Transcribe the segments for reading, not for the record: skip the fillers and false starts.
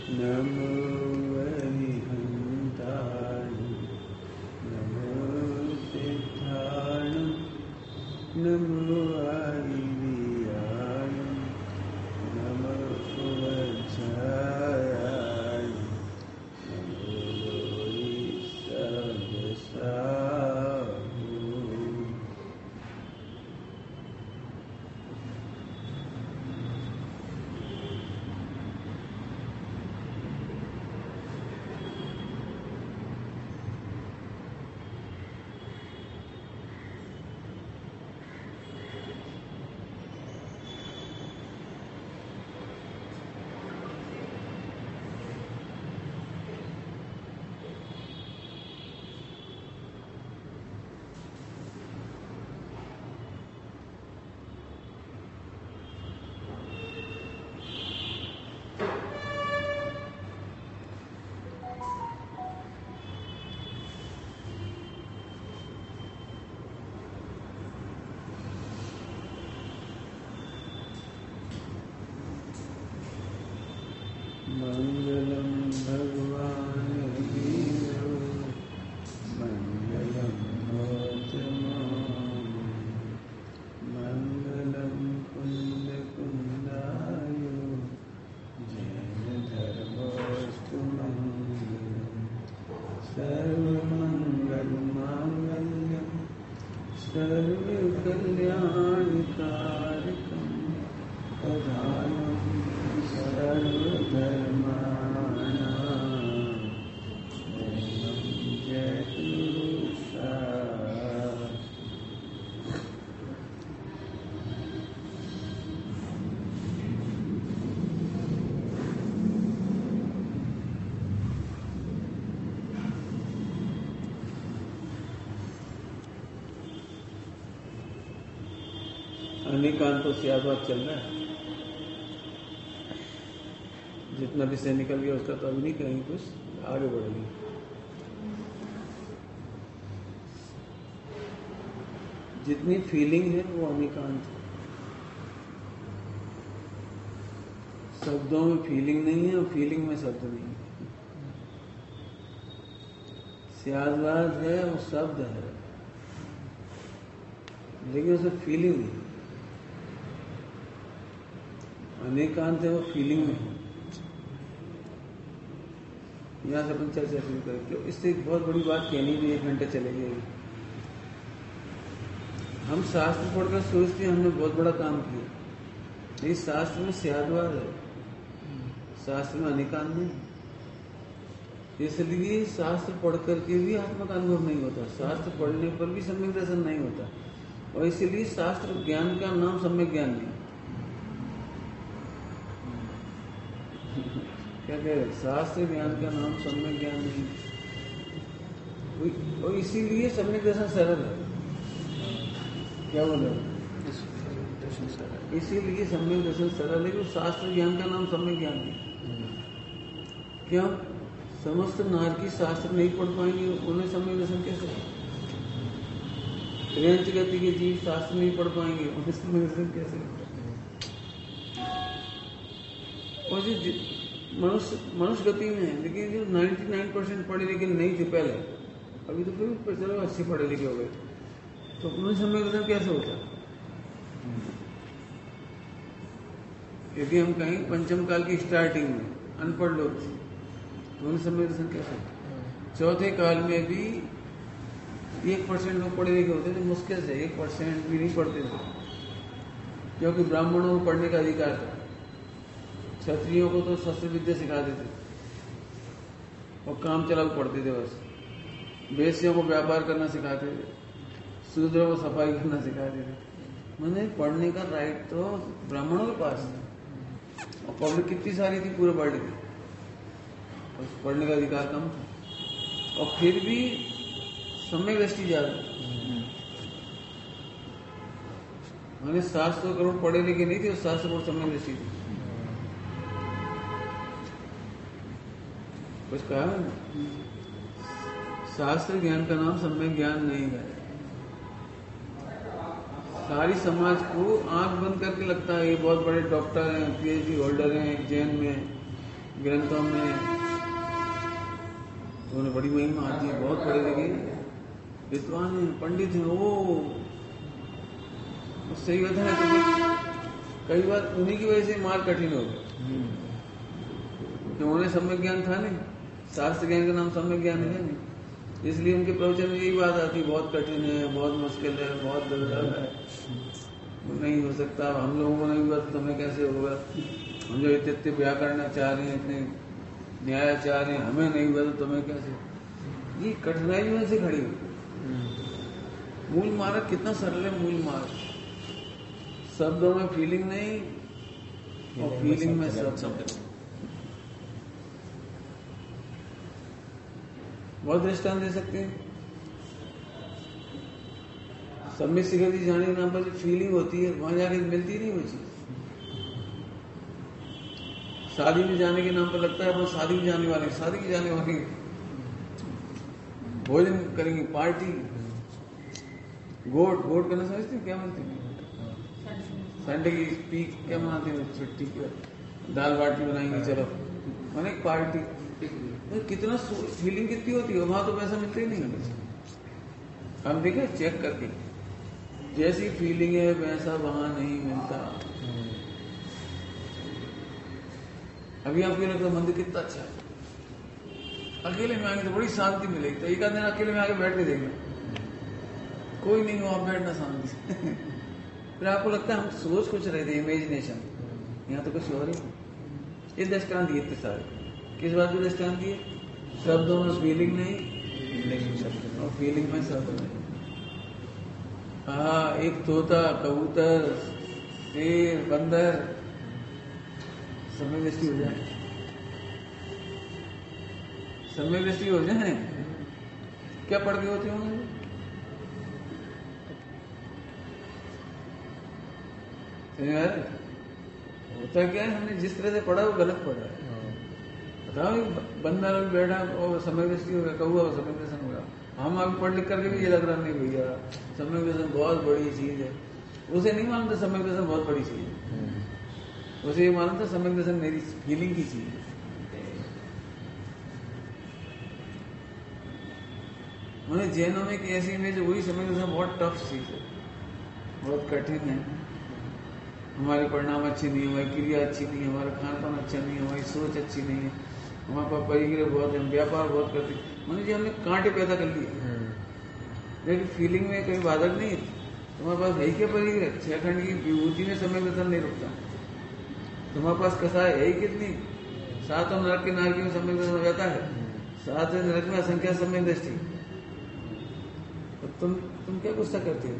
नमो अरिहन्ताय नमो सिद्धाय नमो आदिव्याय नमो वज्राय नमो ईशावासाय। मंगलम भगवान वीरो मंगलम गौतमाय मंगलम कुंद कुंदाय जैन धर्मोस्तु मंगलम सर्वमंगल मांगल्यम सर्वकल्याणकारकम तदालम सर्वधर्माणां जयतु अनेकांत तो सियाबाद चल रहा है। जितना विषय निकल गया उसका तो अभी नहीं कहीं कुछ आगे बढ़ेगी। जितनी फीलिंग है वो अनेकांत है। शब्दों में फीलिंग नहीं है और फीलिंग में शब्द नहीं है। सियाबाद है वो शब्द है लेकिन उसमें फीलिंग नहीं। अनेकांत है वो फीलिंग में है। यहाँ से अपन चर्चा शुरू करें तो इससे बहुत बड़ी बात कहनी भी 1 घंटे चले जाएगी। हम शास्त्र पढ़कर सोचते हैं हमने बहुत बड़ा काम किया। इस शास्त्र में स्यादवाद है, शास्त्र में अनेकांत नहीं। इसलिए शास्त्र पढ़ करके भी आत्मा का अनुभव नहीं होता, शास्त्र पढ़ने पर भी सम्यक दर्शन नहीं होता। और इसलिए शास्त्र ज्ञान का नाम सम्यक ज्ञान नहीं। क्या कह रहे? शास्त्र ज्ञान का नाम सम्यक ज्ञान नहीं। और इसीलिए सम्यक दर्शन सरल है। क्या बोल रहे? इसीलिए सम्यक दर्शन सरल है कि शास्त्र ज्ञान का नाम सम्यक ज्ञान नहीं। क्यों? समस्त नारकी शास्त्र नहीं पढ़ पाएंगे, उन्हें सम्यक दर्शन कैसे? त्रियंच गति के जीव शास्त्र नहीं पढ़ पाएंगे, उन्हें सम्यक दर्शन कैसे? और जो मनुष्य गति में है, लेकिन जो 99% पढ़े लिखे नहीं थे पहले, अभी तो फिर चलो 80 पढ़े लिखे हो गए, तो उन्हें सम्यक दर्शन कैसे होता? यदि हम कहें पंचम काल की स्टार्टिंग में अनपढ़ लोग थे तो उन्हें सम्यक दर्शन कैसे होता? चौथे काल में भी 1% लोग पढ़े लिखे होते थे, मुश्किल से 1% भी नहीं पढ़ते थे, क्योंकि ब्राह्मणों को पढ़ने का अधिकार था। क्षत्रियों को तो शस्त्र विद्या सिखाते थे और काम चलाऊ पढ़ते थे बस। वेश्यों को व्यापार करना सिखाते थे, शूद्रों को सफाई करना सिखाते थे। मैंने पढ़ने का राइट तो ब्राह्मणों के पास था और पब्लिक कितनी सारी थी पूरे वर्ल्ड की, बस पढ़ने का अधिकार कम था। और फिर भी सम्यक दृष्टि ज्यादा। मैंने 700 करोड़ पढ़े लिखे नहीं थे और 700 करोड़ सम्यक दृष्टि थी। कुछ कहा ना, शास्त्र ज्ञान का नाम सम्यक ज्ञान नहीं है। सारी समाज को आंख बंद करके लगता है ये बहुत बड़े डॉक्टर हैं, पीएचडी होल्डर हैं, एक जैन में ग्रंथों में उन्हें बड़ी महिमा आती है, बहुत पढ़े लिखे विद्वान हैं, पंडित हैं, वो सही बात है। तो कई बार उन्हीं की वजह से मार कठिन हो गया, क्यों उन्हें सम्यक ज्ञान था नहीं, शास्त्र ज्ञान का नाम सम्यक ज्ञान है नहीं, इसलिए उनके प्रवचन में यही बात आती, बहुत कठिन है, बहुत मुश्किल है, बहुत दुर्लभ है, नहीं हो सकता। हम लोगों को नहीं हुआ तो तुम्हें कैसे होगा, हम जो इतने व्याकरण चाह रहे हैं, इतने न्याय चाह रहे हैं, हमें नहीं हुआ तो तुम्हें कैसे। ये कठिनाइयों से खड़ी हुई। मूल मार्ग कितना सरल है, मूल मार्ग शब्दों में फीलिंग नहीं और फीलिंग में शब्द। बहुत दृष्टांत दे सकते हैं। सब में सिखती जाने के नाम पर जो फीलिंग होती है वहां जाके मिलती नहीं वो चीज। शादी में जाने के नाम पर लगता है वो शादी में जाने वाले, शादी में जाने वाले भोजन करेंगे, पार्टी, गोट गोट करना समझते हैं क्या बोलते हैं, संडे की स्पीक क्या मनाते हैं, छुट्टी की दाल बाटी बनाएंगे, चलो मैंने पार्टी। तो कितना फीलिंग कितनी होती है, वहां तो पैसा मिलता ही नहीं है। हम देखे चेक करके, जैसी फीलिंग है वैसा वहां नहीं मिलता। अभी आपको लगता है मंदिर कितना अच्छा है, अकेले में आएंगे तो बड़ी शांति मिलेगी, तो एक आध दिन अकेले में आके बैठ के देखना, कोई नहीं हो, आप बैठना शांति से फिर आपको लगता है हम सोच कुछ रहे थे, इमेजिनेशन, यहाँ तो कुछ और ही। ये दृष्टांत दिए थे सारे, किस बात के दृष्टांत दिए, शब्दों में फीलिंग नहीं और फीलिंग में शब्द नहीं। हाँ, एक तोता, कबूतर, शेर, बंदर, समय दृष्टि हो जाए, समय दृष्टि हो जाए, क्या पढ़ के होते होंगे, होता क्या है, हमने जिस तरह से पढ़ा वो गलत पढ़ा है। बताओ, बंदा लोग बैठा और समय दृष्टि हो गया, कौआ समय दर्शन हो गया। हम अभी पढ़ लिख करके भी ये लग रहा नहीं भैया समय दर्शन बहुत बड़ी चीज है, उसे नहीं मानता समय दर्शन बहुत बड़ी चीज है, उसे ये मानता समय दर्शन मेरी फीलिंग की चीज है। मैंने जैनों में एक ऐसी इमेज, वही समय दर्शन बहुत टफ चीज है, बहुत कठिन है। हमारे परिणाम अच्छे नहीं है, हमारी क्रिया अच्छी नहीं है, हमारा खान पान अच्छा नहीं है, हमारी सोच अच्छी नहीं है, हमारे पास परिग्रह बहुत है, व्यापार बहुत करते हैं, मैंने जी हमने कांटे पैदा कर लिए। लेकिन फीलिंग में कोई बाधक नहीं है, तुम्हारे पास है क्या परिग्रह, 6 खंड की विभूति में समय दर्शन नहीं रुकता, तुम्हारे पास कसाय है ही कितनी, 7 नरक के नारकी में समय दर्शन हो जाता है, 7 नरक में असंख्या समय दृष्टि, तो तुम क्या गुस्सा करते हो।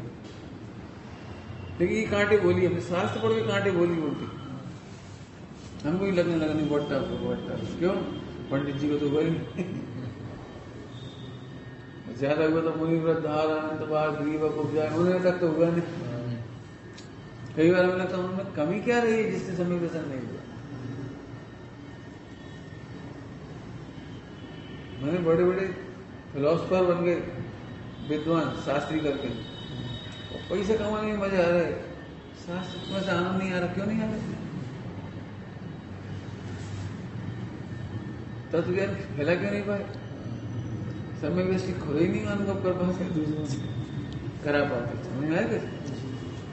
लेकिन ये कांटे बोली, हमने शास्त्र पढ़ के कांटे बोली बोलती, हमको ही लगने लगा नहीं बहुत टफ। क्यों, पंडित जी को तो हुआ ही नहीं ज्यादा हुआ तो मुनि व्रत धार अनंत बार ग्रीव उपजाए, उन्हें तक तो हुआ नहीं। कई बार हमें लगता है उनमें कमी क्या रही है जिससे समय दर्शन नहीं हुआ। मैंने बड़े बड़े फिलोसफर बन गए, विद्वान शास्त्री करके, और पैसे कमाने में मजा आ रहा है, शास्त्र में से आनंद नहीं आ रहा। क्यों नहीं आ रहा, तत्व ज्ञान फैला क्यों नहीं पाए, समय दृष्टि खुद ही नहीं अनुभव कर पाते, दूसरों से करा पाते। समझ में आएगा,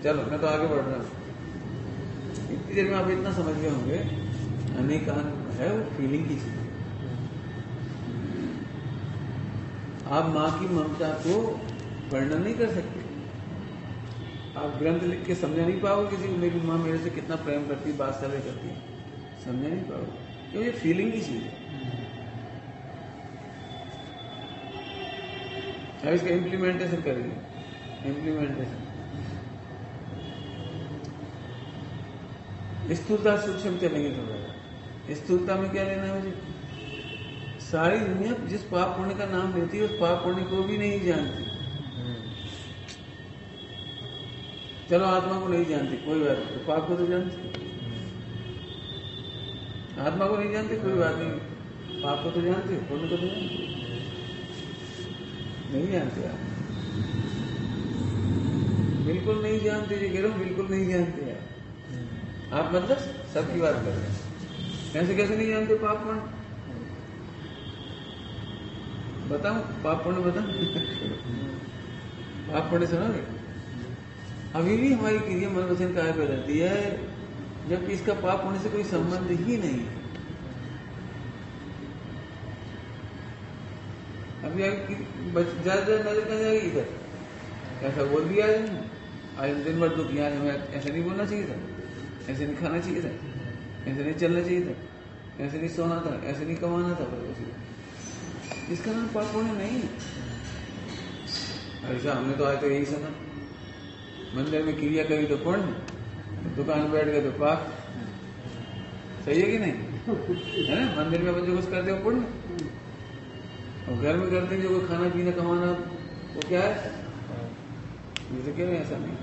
चलो मैं तो आगे बढ़ रहा हूँ। इतनी देर में आप इतना समझ गए होंगे, अनेक है वो फीलिंग की चीज। आप माँ की ममता को वर्णन नहीं कर सकते, आप ग्रंथ लिख के समझा नहीं पाओगे किसी को, मेरी माँ मेरे से कितना प्रेम करती, बात्सल्य करती, समझा नहीं पाओगे, क्योंकि ये फीलिंग की चीज है। अब इसका इम्प्लीमेंटेशन करेंगे, इम्प्लीमेंटेशन स्थूलता सूक्ष्म चलेंगे थोड़ा। स्थूलता में क्या लेना है मुझे, सारी दुनिया जिस पाप पुण्य का नाम लेती है उस पाप पुण्य को भी नहीं जानती। चलो आत्मा को नहीं जानती, कोई बात नहीं, तो पाप को तो जानती, आत्मा को नहीं जानती कोई बात नहीं, पाप को तो जानती, पुण्य को तो जानती नहीं जानते आप, बिल्कुल नहीं जानते, ये कह रहा हूं बिल्कुल नहीं जानते आप मतलब सबकी बात कर रहे हैं। ऐसे कैसे नहीं जानते पाप पुण्य? बताऊं पाप पुण्य बताऊं? पाप पुण्य सुनोगे? अभी भी हमारी क्रिया मन वचन काय पे रहती है, जबकि इसका पाप पुण्य से कोई संबंध ही नहीं है। अभी ज्यादा नजर कहाँ जाएगी? इधर ऐसा बोल दिया है, आज दिन भर दुख किया, हमें ऐसा नहीं बोलना चाहिए था, ऐसे नहीं खाना चाहिए था, ऐसे नहीं चलना चाहिए था, ऐसे नहीं सोना था, ऐसे नहीं कमाना था। इसका नाम पाप पुण्य नहीं है। ऐसा हमने तो आज तो यही सुना, मंदिर में क्रिया करी तो पुण्य, दुकान में बैठ गए तो पाप। सही है कि नहीं? है ना? मंदिर में अपन जो कुछ करते हो पुण्य, और घर में करते जो खाना पीना कमाना वो क्या है? मुझे क्यों ऐसा नहीं?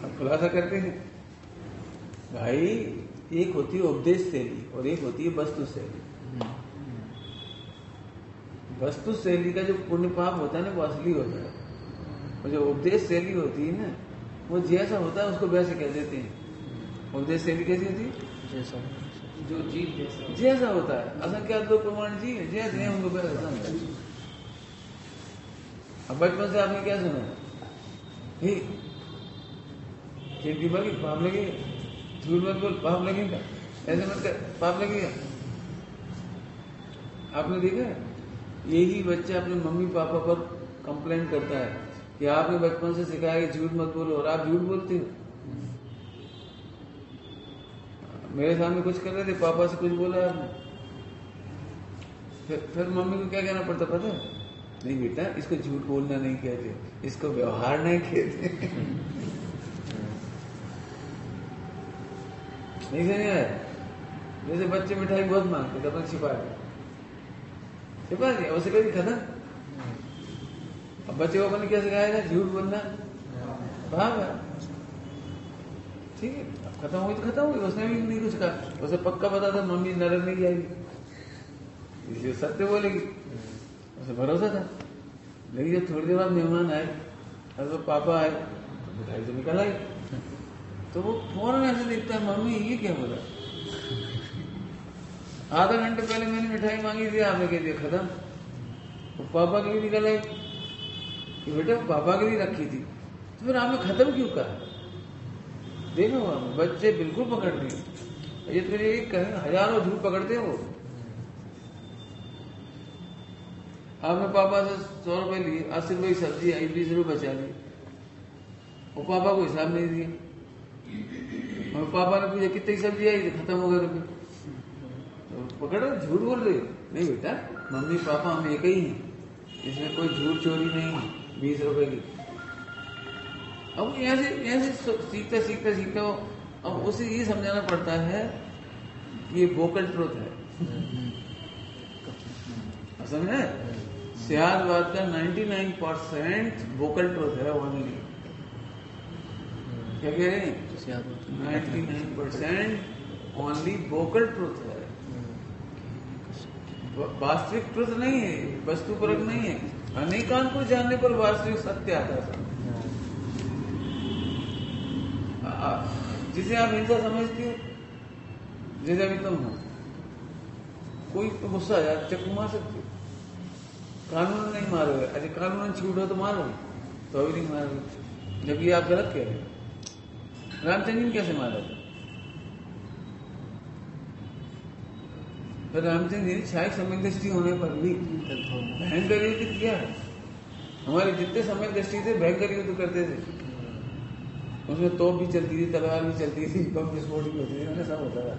अब खुलासा करते हैं भाई, एक होती है उपदेश शैली और एक होती है वस्तु शैली। वस्तु शैली का जो पुण्य पाप होता है ना वो असली होता है, और जो उपदेश शैली होती है ना वो जैसा होता है उसको वैसे कह देते हैं। उपदेश शैली कैसी होती है? जैसा जो जीव जैसा होता है, असंख्यात लोग प्रमाण जी जैसे हैं उनको वैसा होता है। अब बचपन से आपने क्या सुना? खेती बाकी पाप लगेगा, झूठ मत बोल पाप लगेगा, ऐसे मत कर पाप लगेगा। आपने देखा है? यही बच्चा अपने मम्मी पापा पर कंप्लेंट करता है कि आपने बचपन से सिखाया कि झूठ मत बोलो और आप झूठ बोलते हो। मेरे सामने कुछ कर रहे थे, पापा से कुछ बोला आपने, फिर मम्मी को क्या कहना पड़ता पता है? नहीं बेटा, इसको झूठ बोलना नहीं कहते, इसको व्यवहार नहीं कहते। नहीं समझ आया? जैसे बच्चे मिठाई बहुत मांगते थे, अपन छिपा दिया, उसे कभी खत्म। अब बच्चे को अपन क्या सिखाएगा? झूठ बोलना भाग। ठीक है, खत्म हुई तो खत्म हुई, उसने भी नहीं कुछ कहा, उसे पक्का पता था मम्मी नाराज नहीं जाएगी, इसलिए सत्य बोलेगी, उसे भरोसा था। लेकिन जब थोड़ी देर बाद मेहमान आए और तो पापा आए तो मिठाई तो निकल आई, तो वो फौरन ऐसे देखता है मम्मी ये क्या बोला? आधा घंटे पहले मैंने मिठाई मांगी थी, आपने कह दिया खत्म। तो पापा के लिए निकल आई कि बेटा पापा के लिए रखी थी, तो फिर आपने खत्म क्यों कहा? देखो बच्चे बिल्कुल पकड़ लिए, ये तो एक हजारों झूठ पकड़ते हैं वो। आपने पापा से 100 रुपए लिए, 80 रुपए की सब्जी आई, 20 रुपए बचा ली, और पापा को हिसाब नहीं दिया। और पापा ने पूछा कितनी सब्जी आई? तो खत्म हो गए रुपये। तो पकड़ो झूठ बोल रहे हो? नहीं बेटा, मम्मी पापा हम एक ही हैं, इसमें कोई झूठ चोरी नहीं है 20 रुपए की। अब ऐसे सीखता अब उसे ये समझाना पड़ता है कि ये वोकल ट्रुथ है। असल में सियादवाद का 99% वोकल ट्रुथ है ओनली। क्या कह रहे हैं? 99% ओनली वोकल ट्रुथ है, वास्तविक ट्रुथ नहीं है, वस्तुपरक नहीं है। अनेकांत को जानने पर वास्तविक सत्य आता है। जिसे आप हिंसा समझती हो, जैसे अभी तुम हो, कोई तो गुस्सा आ जाए चक्कू मार सकती हो, कानून नहीं मारोगे। अच्छा कानून छूट हो तो मारोगे, तो अभी नहीं मारोगे, जबकि आप गलत कह रहे हो। रामचंद्र जी कैसे मारा था? तो रामचंद्र जी शायद समय दृष्टि होने पर भी भयंकर युद्ध किया है। हमारे जितने समय दृष्टि थे भयंकर युद्ध करते थे, उसमें तोप भी चलती थी, तलवार भी चलती थी, बम विस्फोट भी होती थी, सब होता था।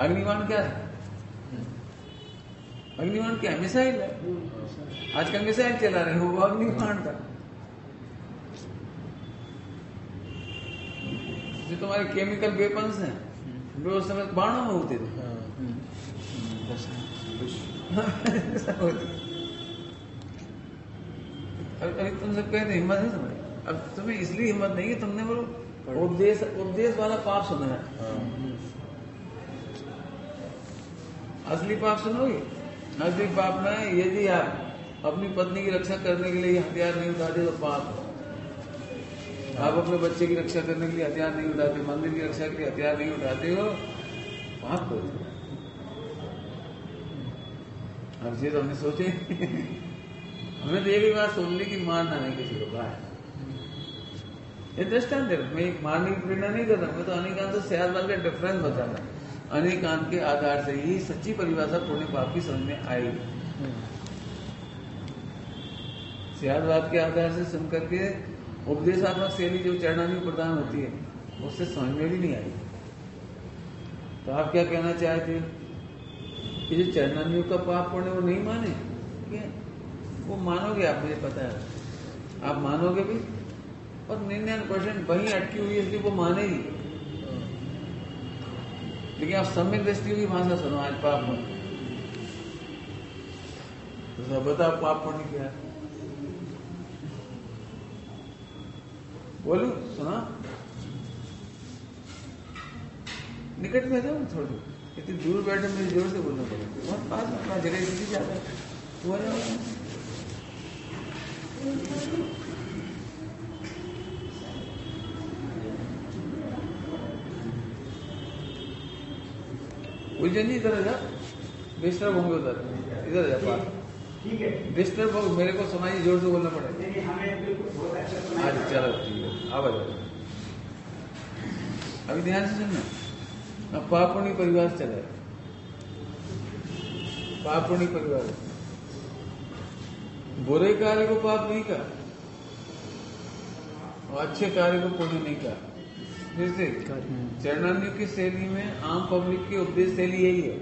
अग्निबाण क्या है? अग्निबाण क्या है? मिसाइल है। आजकल मिसाइल चला रहे हो, वो अग्निबाण था। जो तुम्हारे केमिकल वेपन्स हैं वो उस समय बाणों में होते थे। अभी तुम सब कहते हिम्मत है तुम्हें, अब तुम्हें इसलिए हिम्मत नहीं कि तुमने वो उपदेश वाला पाप सुना है। असली पाप सुनोगे? असली पाप में यदि आप अपनी पत्नी की रक्षा करने के लिए हथियार नहीं उठाते तो पाप है। आप अपने बच्चे की रक्षा करने के लिए हथियार नहीं उठाते, मंदिर की रक्षा के लिए हथियार नहीं उठाते हो, पाप को। अब ये तो हमने सोचे हमने तो ये भी बात सुन ली कि मारना नहीं किसी को, कहा ये दृष्टांत है। मैं एक मारने की प्रेरणा नहीं कर रहा, मैं तो अनेकांत तो सियादवाद का डिफरेंस बता रहा हूं। अनेकांत के आधार से ही सच्ची परिभाषा पुण्य पाप की समझ में आएगी। सियादवाद के आधार से सुन करके उपदेशात्मक शैली जो चरणानी प्रदान होती है, उससे समझ में भी नहीं आई। तो आप क्या कहना चाहते हैं कि जो चरणानियों का पाप पुण्य वो नहीं माने? क्या वो मानोगे आप, मुझे पता है आप मानोगे भी, और 99% वहीं अटकी हुई है, इसलिए वो मानेगी। लेकिन आप सम्यक दृष्टि की भाषा सुनो आज पाप पुण्य, तो सब बताओ पाप पुण्य क्या है? बोलू सुना, निकट में जाओ थोड़ी, इतनी दूर बैठे मुझे जोर से बोलना पड़ेगा, बहुत पास में अपना जगह इसी ज्यादा तू आ जाओ। उज्जैन इधर जा, डिस्टर्ब होंगे उधर, इधर जा पास, ठीक है डिस्टर्ब हो, मेरे को सुनाइए, जोर से बोलना पड़ेगा। अच्छा चलो ठीक है, अब आ जाओ, अभी ध्यान से सुनना। अब पाप पुण्य परिवार चला, पाप पुण्य परिवार, बुरे कार्य को पाप नहीं कहा और अच्छे कार्य को पुण्य नहीं कहा। फिर से चरणानियों की शैली में आम पब्लिक की उपदेश शैली यही है।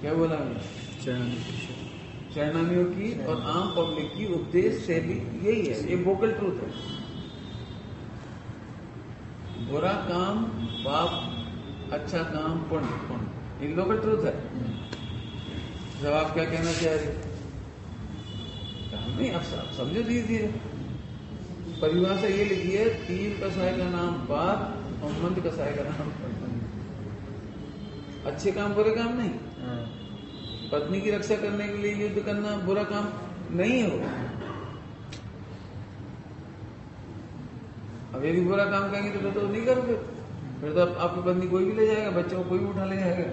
क्या बोला मैंने? चरणानियों की और आम पब्लिक की उपदेश शैली यही है, ये वोकल ट्रूथ है। बुरा काम पाप, अच्छा काम पुण्य, पुण्य, ये लोकल ट्रूथ है। जब आप क्या कहना चाह रहे? नहीं, आप समझो धीरे धीरे। परिभाषा ये लिखी है, तीर कसाय का नाम पाप और मंद कसाय का नाम पुण्य। अच्छे काम बुरे काम नहीं, पत्नी की रक्षा करने के लिए युद्ध करना बुरा काम नहीं हो। अब यदि बुरा काम कहेंगे तो नहीं करोगे, फिर तो आपकी पत्नी कोई भी ले जाएगा, बच्चों को कोई भी उठा ले जाएगा,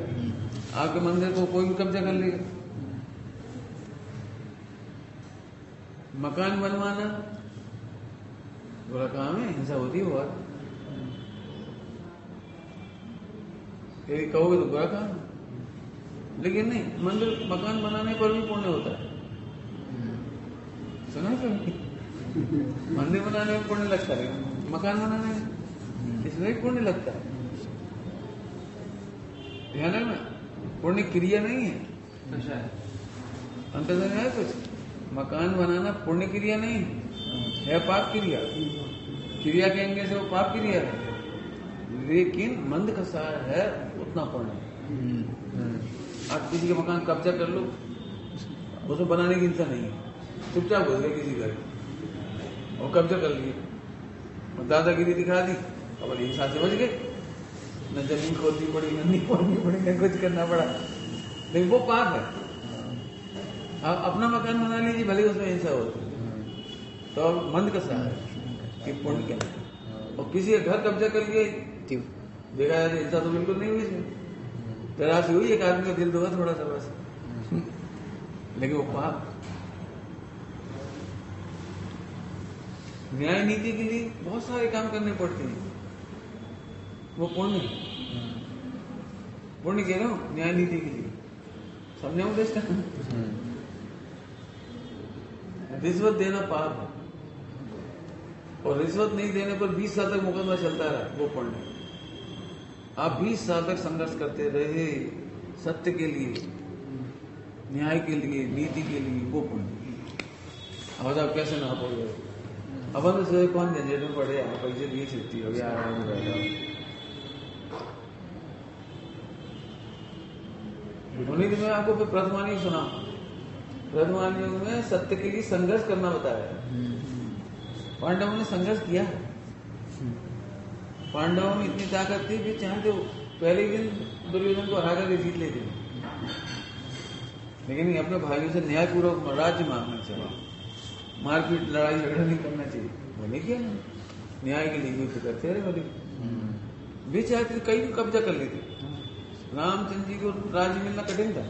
आपके मंदिर को कोई भी कब्जा कर लेगा। मकान बनवाना बुरा काम है, हिंसा होती है बहुत, यदि कहोगे तो बुरा काम है। लेकिन नहीं, मंदिर मकान बनाने पर भी पुण्य होता है, सुना है कभी? मंदिर बनाने में पुण्य लगता है, मकान बनाने में इसमें भी पुण्य लगता है। ध्यान है ना, पुण्य क्रिया नहीं है, अंतर है कुछ। मकान बनाना पुण्य क्रिया नहीं है, पाप क्रिया। क्रिया कहेंगे से वो पाप क्रिया है, लेकिन मंद कसाय है उतना पुण्य। आप किसी का मकान कब्जा कर लो, उसमें बनाने की हिंसा नहीं है, चुपचाप हो गए किसी घर और कब्जा कर लिए और दादागिरी दिखा दी, अब हिंसा से बच गए। न जमीन खोदनी पड़ी, न नहीं खोदनी पड़ी, न कुछ करना पड़ा, लेकिन वो पाप है। आप अपना मकान बना लीजिए, भले उसमें हिंसा होती, तो मंद कसा है कि पुण्य क्या है। और किसी का घर कब्जा कर लिए, देखा जाए हिंसा तो बिल्कुल नहीं हुई इसमें, तराशी हुई, एक आदमी का दिल दुखा थोड़ा सा बस, लेकिन वो पाप। न्याय नीति के लिए बहुत सारे काम करने पड़ते हैं, वो पुण्य, पुण्य कह रहा हूं न्याय नीति के लिए, समझे उद्देश्य? रिश्वत देना पाप है, और रिश्वत नहीं देने पर 20 साल तक मुकदमा चलता रहा, वो पुण्य। आप 20 साल तक संघर्ष करते रहे सत्य के लिए, न्याय के लिए, नीति के लिए, वो पुण्य। अब आप कैसे ना पाओगे? अपन तो कौन झंझट में पड़े, पैसे दिए छुट्टी हो गया, आराम में बैठा। उन्हीं दिन में आपको प्रथमानी सुना, प्रथमानी में सत्य के लिए संघर्ष करना बताया। पांडवों ने संघर्ष किया है, पांडवों में इतनी ताकत थी कि चाहे तो पहले ही दिन दुर्योधन को हरा करके जीत लेते, लेकिन अपने भाइयों से न्यायपूर्वक राज्य मांगना चाहिए, मारपीट लड़ाई झगड़ा नहीं करना चाहिए। बोले क्या न्याय के लिए युद्ध करते रहे बलि। वे चाहते कई कब्जा कर लेते। रामचंद्र जी को राज्य मिलना कठिन था।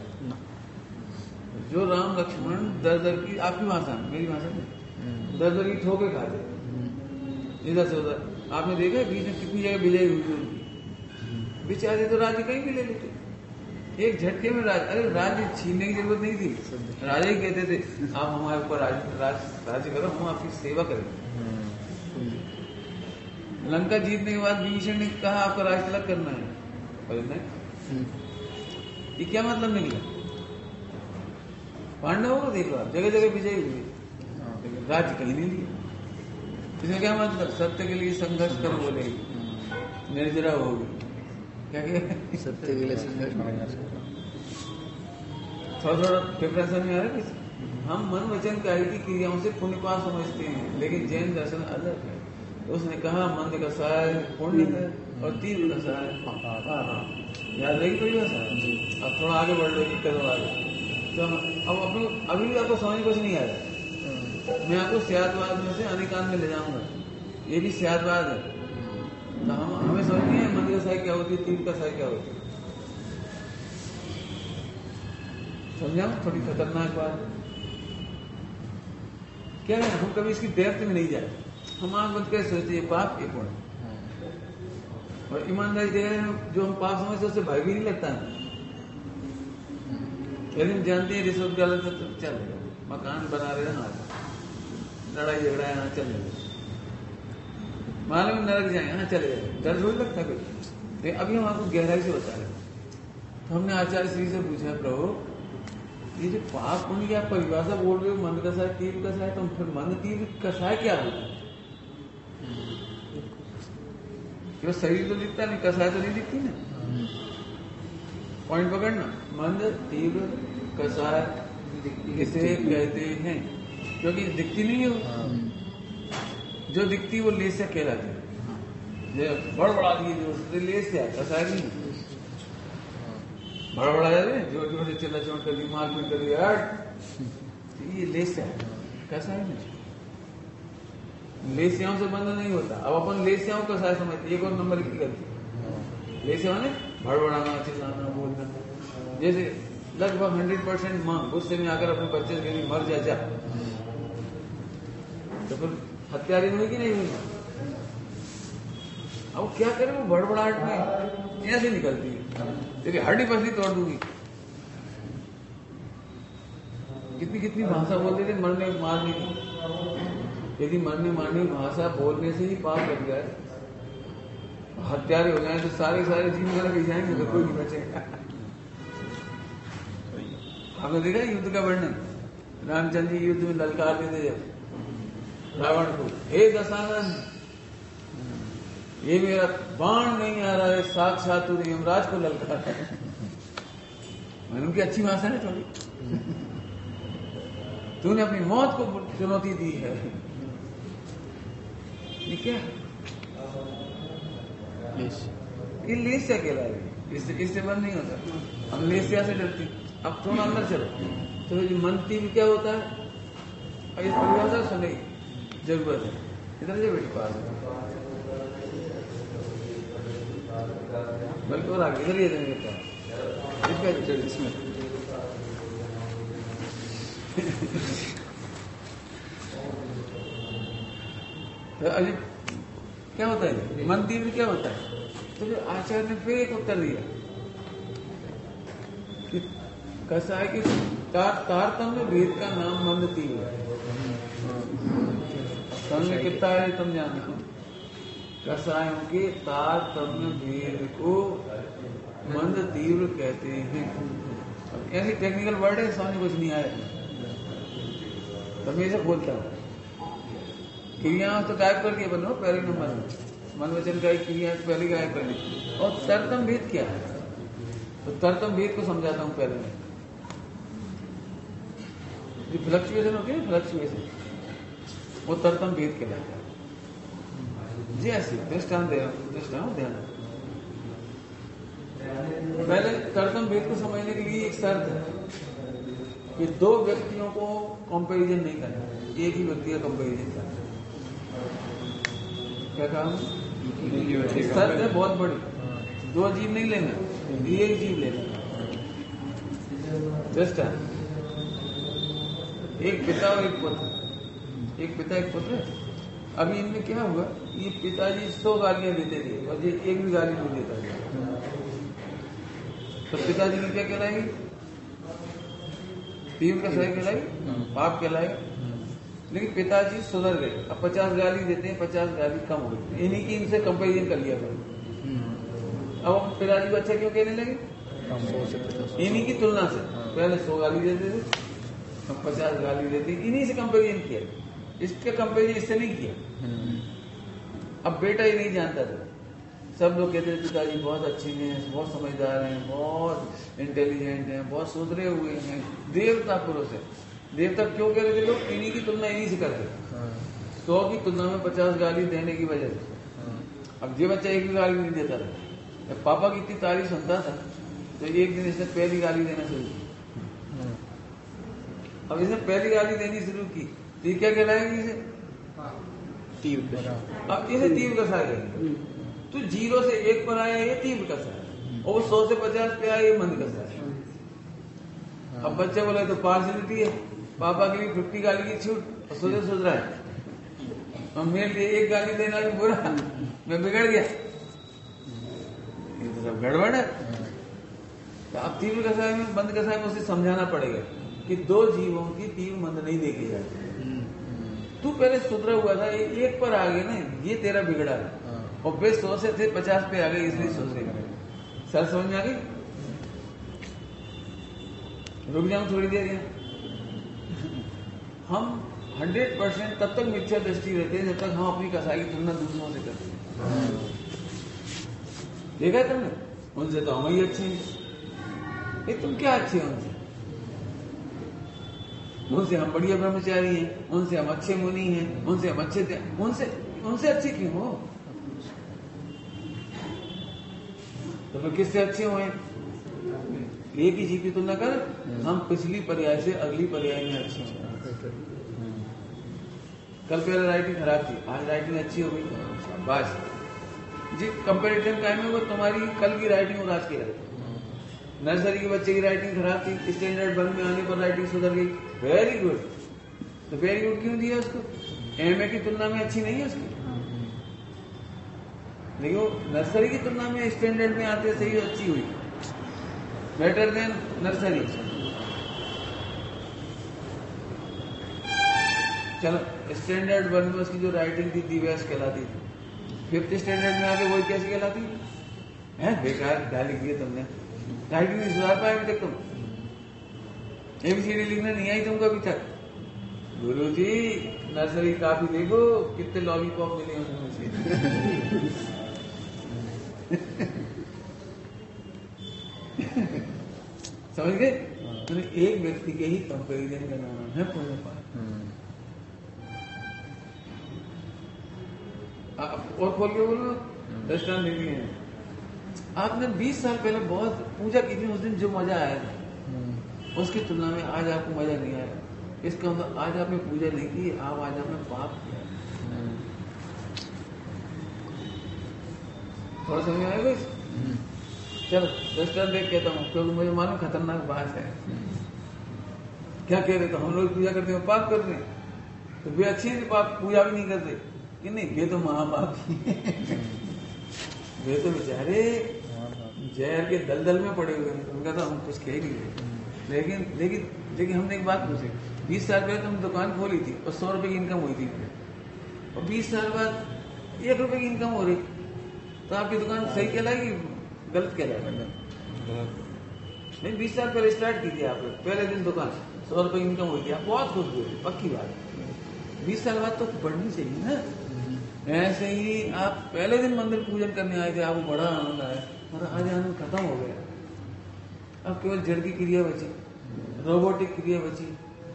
जो राम लक्ष्मण दर दर की, आपकी भाषा में, मेरी भाषा में, दर दर की ठोके खाते इधर से उधर। आपने देखा है बीच में कितनी जगह विजय हुई उनकी। वे चाहते तो राज्य कहीं भी ले लेते, एक झटके में अरे राज्य छीनने की जरूरत नहीं थी। राजा ही कहते थे आप हमारे ऊपर राज्य करो, हम आपकी सेवा करेंगे। लंका जीतने के बाद विभीषण ने कहा आपका राज तिलक करना है, पर नहीं। ये क्या मतलब निकला? पांडवों को देखो आप, जगह जगह विजय हुए, लेकिन राज्य कहीं नहीं लिया। इसमें क्या मतलब? सत्य के लिए संघर्ष कर बोले निर्जरा होगी। क्या सत्य के लिए संघर्ष। थोड़ा डिफरेंस नहीं आ रहा है। हम मन वचन कार्य की क्रियाओं से पुण्य पाप समझते हैं, लेकिन जैन दर्शन अलग है। उसने कहा मंद का सहाय पुण्य है और तीव्र का सहाय याद रहेगी कोई भाषा। अब थोड़ा आगे बढ़ लो, कदम आगे। तो अब अपने अभी भी आपको समझ कुछ नहीं आया। मैं आपको स्यादवाद में से अनेकांत में ले जाऊंगा। ये भी स्यादवाद है। तो हमें समझ नहीं है मंद का सहाय क्या होती है, तीव्र का सहाय क्या होती है। समझा? थोड़ी खतरनाक बात क्या है। हम कभी इसकी डेप्थ में नहीं जाए। हम आंख बंद कर सोचते हैं पाप एक पुण्य, और ईमानदारी से जो हम पाप समझते उससे भय भी नहीं लगता है। यदि हम जानते हैं रिश्वत गलत है तो चलेगा, मकान बना रहे हैं, लड़ाई झगड़ा यहाँ चलेगा, मालूम नरक जाए यहाँ चलेगा, डर थोड़ी लगता कुछ। लेकिन अभी हम आपको गहराई से बता रहे। तो हमने आचार्य श्री से पूछा प्रभु ये जो पाप पुण्य की आप परिभाषा बोल रहे हो, मंद कसाय तीव्र कसाय, तो फिर मंद तीव्र कसाय क्या होता है? क्यों शरीर तो दिखता नहीं, कसाय तो नहीं दिखती ना। पॉइंट पकड़ना। मंद तीव्र कसाय किसे कहते हैं? क्योंकि दिखती नहीं है वो। जो दिखती वो लेस्या कहलाती है। बड़बड़ा दी जो लेस्या, कसाय नहीं। बड़बड़ा जाते जोर जोर से चिल्ला चोट कर दी, मारपीट कर दी, ये लेस्या है, कसाय नहीं। लेस्याओं से बंद नहीं होता। अब अपन लेस्याओं का कसाय समझते, एक और नंबर की गलती। लेस्या माने भड़बड़ाना, चिल्लाना, बोलना। जैसे लगभग 100% मां गुस्से में आकर अपने बच्चे के लिए मर जा, तो फिर हत्यारी हुई कि नहीं हुई? अब क्या करे वो भड़बड़ाहट में ऐसे निकलती है, तेरी हड्डी पसली तोड़ दूंगी। कितनी कितनी भाषा बोल देते मरने मारने की। यदि मरने मारने की भाषा बोलने से ही पाप लग जाए, हत्यारे हो जाए, तो सारे जीव वगैरह भी जाएंगे, तो कोई नहीं बचेगा। आपने देखा युद्ध का वर्णन? रामचंद्र जी युद्ध में ललकार देते जब रावण को, हे दशानन ये मेरा बाण नहीं आ रहा है, साक्षात तू यमराज को ललकार है। मैंने उनकी अच्छी भाषा है थोड़ी। तूने अपनी मौत को चुनौती दी है। ये क्या? ये लेस्या कहला रही, इससे बंद नहीं होता। हम लेस्या से डरती। अब थोड़ा अंदर चलो, तो ये मनती भी क्या होता है? अब इस परिभाषा सुनने की जरूरत है। इधर से बेटी पास बल्कि और आगे इधर ही देता है इसमें। तो अभी क्या होता है? मन तीव्र क्या होता है? तो जो आचार्य ने फिर एक उत्तर दिया कि कसाय की तारतम्य भेद का नाम मंद तीव्र है। समझ में कितना है तुम जानते हो? कसायों के तारतम्य भेद को मंद तीव्र कहते हैं। अब ऐसी टेक्निकल वर्ड है, समझ कुछ नहीं आया तो मैं इसे बोलता हूँ। क्रिया तो गायब कर दिया बनो पहले नंबर में, मन वचन का क्रिया पहले गायब कर दी। और तरतम भेद क्या है? तो तरतम भेद को समझाता हूँ पहले मैं। जो फ्लक्चुएशन होती है ना, फ्लक्चुएशन, वो तरतम भेद कहलाता है। जी ऐसे दृष्टांत दे रहा हूँ, दृष्टांत ध्यान। पहले तरतम भेद को समझने के लिए एक शर्त है कि दो व्यक्तियों को कंपैरिजन नहीं करना, एक ही व्यक्ति का कंपैरिजन करना। क्या काम? सत्य है बहुत बड़ी, 2 जीव नहीं लेना, 1 जीव लेना। जस्ट एक पिता और एक पुत्र, एक पिता एक पुत्र। अभी इनमें क्या हुआ, ये पिताजी 100 गालियां देते थे और ये एक भी गाली नहीं देता था, तो पिताजी की क्या कहलाएगी? तीव्र कसाई कहलाएगी, पाप कहलाएगा। लेकिन पिताजी सुधर गए, अब 50 गाली देते हैं, 50 गाली कम हो गई, इन्हीं की इनसे कंपेरिजन कर लिया करो। अब पिताजी को अच्छा क्यों कहने लगे? इन्हीं की तुलना से। पहले 100 गाली देते थे, अब 50 गाली देते, इन्हीं से कंपेरिजन किया, इसके कंपेरिजन इससे नहीं किया। अब बेटा ही नहीं जानता था, सब लोग कहते थे पिताजी बहुत अच्छे हैं, बहुत समझदार हैं, बहुत इंटेलिजेंट हैं, बहुत सुधरे हुए हैं, देवता पुरुष है। देवता क्यों कह रहे थे लोग? इन्हीं की तुलना इन्हीं से करते, 100 की तुलना में 50 गाली देने की वजह से। अब ये बच्चा एक भी गाली नहीं देता था, जब पापा की इतनी तारीफ सुनता था तो एक दिन इसने पहली गाली देना शुरू की। अब इसने पहली गाली देनी शुरू की तो ये क्या कहलाएगी? इसे तीव्र। अब इसे तीव्र कसा गया, तो 0 से 1 पर आया ये तीव्र कसा है, और 100 से 50 पे आया ये मंद कसा है। अब बच्चे बोले तो पार्शलिटी है, पापा के लिए 50 गाली की छूट और सोच रहा है और मेरे लिए 1 गाली देना भी बुरा, मैं बिगड़ गया, ये तो सब गड़बड़ है। तो अब तीव्र कसाय में मंद कसाय में उसे समझाना पड़ेगा कि 2 जीवों की तीव्र मंद नहीं देखी जाती। तू पहले सुधरा हुआ था, 1 पर आ गया ना, ये तेरा बिगड़ा है, और वे 100 से थे 50 पे आ गए, इसलिए सुधरे। सर समझ में आ गई? रुक जाऊं थोड़ी देर यहाँ। हम 100% तब तक मिथ्या दृष्टि रहते हैं जब तक हम अपनी कसाई की तुलना दूसरों से करते हैं। देखा है तुमने? उनसे तो हम ही अच्छे हैं, ये तुम क्या अच्छे हैं उनसे? उनसे हम बढ़िया ब्रह्मचारी हैं, उनसे हम अच्छे मुनि हैं, उनसे हम अच्छे थे, उनसे अच्छे क्यों हो? तो फिर किससे अच्छे हुए? एक ही जीव की तुलना कर, हम पिछली पर्याय से अगली पर्याय में अच्छे हैं। कल पहले राइटिंग खराब थी, आज राइटिंग अच्छी हो गई, शाबाश। जी कंपैरिजन टाइम में वो तुम्हारी कल की राइटिंग और आज की राइटिंग। नर्सरी के बच्चे की राइटिंग खराब थी, स्टैंडर्ड 1 में आने पर राइटिंग सुधर गई, वेरी गुड। तो वेरी गुड क्यों दिया उसको? एमए की तुलना में अच्छी नहीं है उसकी, लेकिन वो नर्सरी की तुलना में स्टैंडर्ड में आते सही अच्छी हुई, बेटर देन नर्सरी। चलो स्टैंडर्ड 1 में उसकी जो राइटिंग थी दिव्यास कहलाती थी, 5th स्टैंडर्ड में आके वही कैसी कहलाती है? बेकार गाली दी तुमने, राइटिंग नहीं सुधार पाए अभी तक तुम, ABCD लिखना नहीं आई तुमको अभी तक। गुरुजी नर्सरी काफी देखो कितने लॉलीपॉप मिले उसमें से। समझ गए? तो एक व्यक्ति के ही कंपेरिजन का नाम है पुण्य पाप। और खोल के बोलो, दृष्टांत नहीं है। आपने 20 साल पहले बहुत पूजा की थी, उस दिन जो मजा आया था उसकी तुलना में आज आपको मजा नहीं आया। इसका मतलब आज आपने पूजा नहीं की, आप आज आपने पाप किया। थोड़ा समझ में आएगा? चलो दृष्टांत देख कहता हूँ, क्योंकि मुझे मालूम खतरनाक बात है। क्या कह रहे? तो हम लोग पूजा करते हैं, पाप कर रहे हैं, तो वे अच्छे हैं पाप पूजा भी नहीं करते कि नहीं? वे तो महापापी वे तो बेचारे जहर के दलदल में पड़े हुए हैं, उनका तो हम कुछ कह ही नहीं रहे। लेकिन हमने एक बात पूछी, 20 साल पहले तुमने दुकान खोली थी और 100 रुपए की इनकम हुई थी, और 20 साल बाद 1 रुपए की इनकम हो रही, तो आपकी दुकान सही कहलाएगी गलत कहलाएगा? नहीं, 20 साल पहले स्टार्ट की थी आपने, पहले दिन दुकान 100 रुपए की इनकम हुई थी, आप बहुत खुश हुए थे, पक्की बात। 20 साल बाद तो बढ़नी चाहिए ना। ऐसे ही आप पहले दिन मंदिर पूजन करने आए थे, आपको बड़ा आनंद आया, और आज आनंद खत्म हो गया। अब केवल जड़ की क्रिया बची, रोबोटिक क्रिया बची।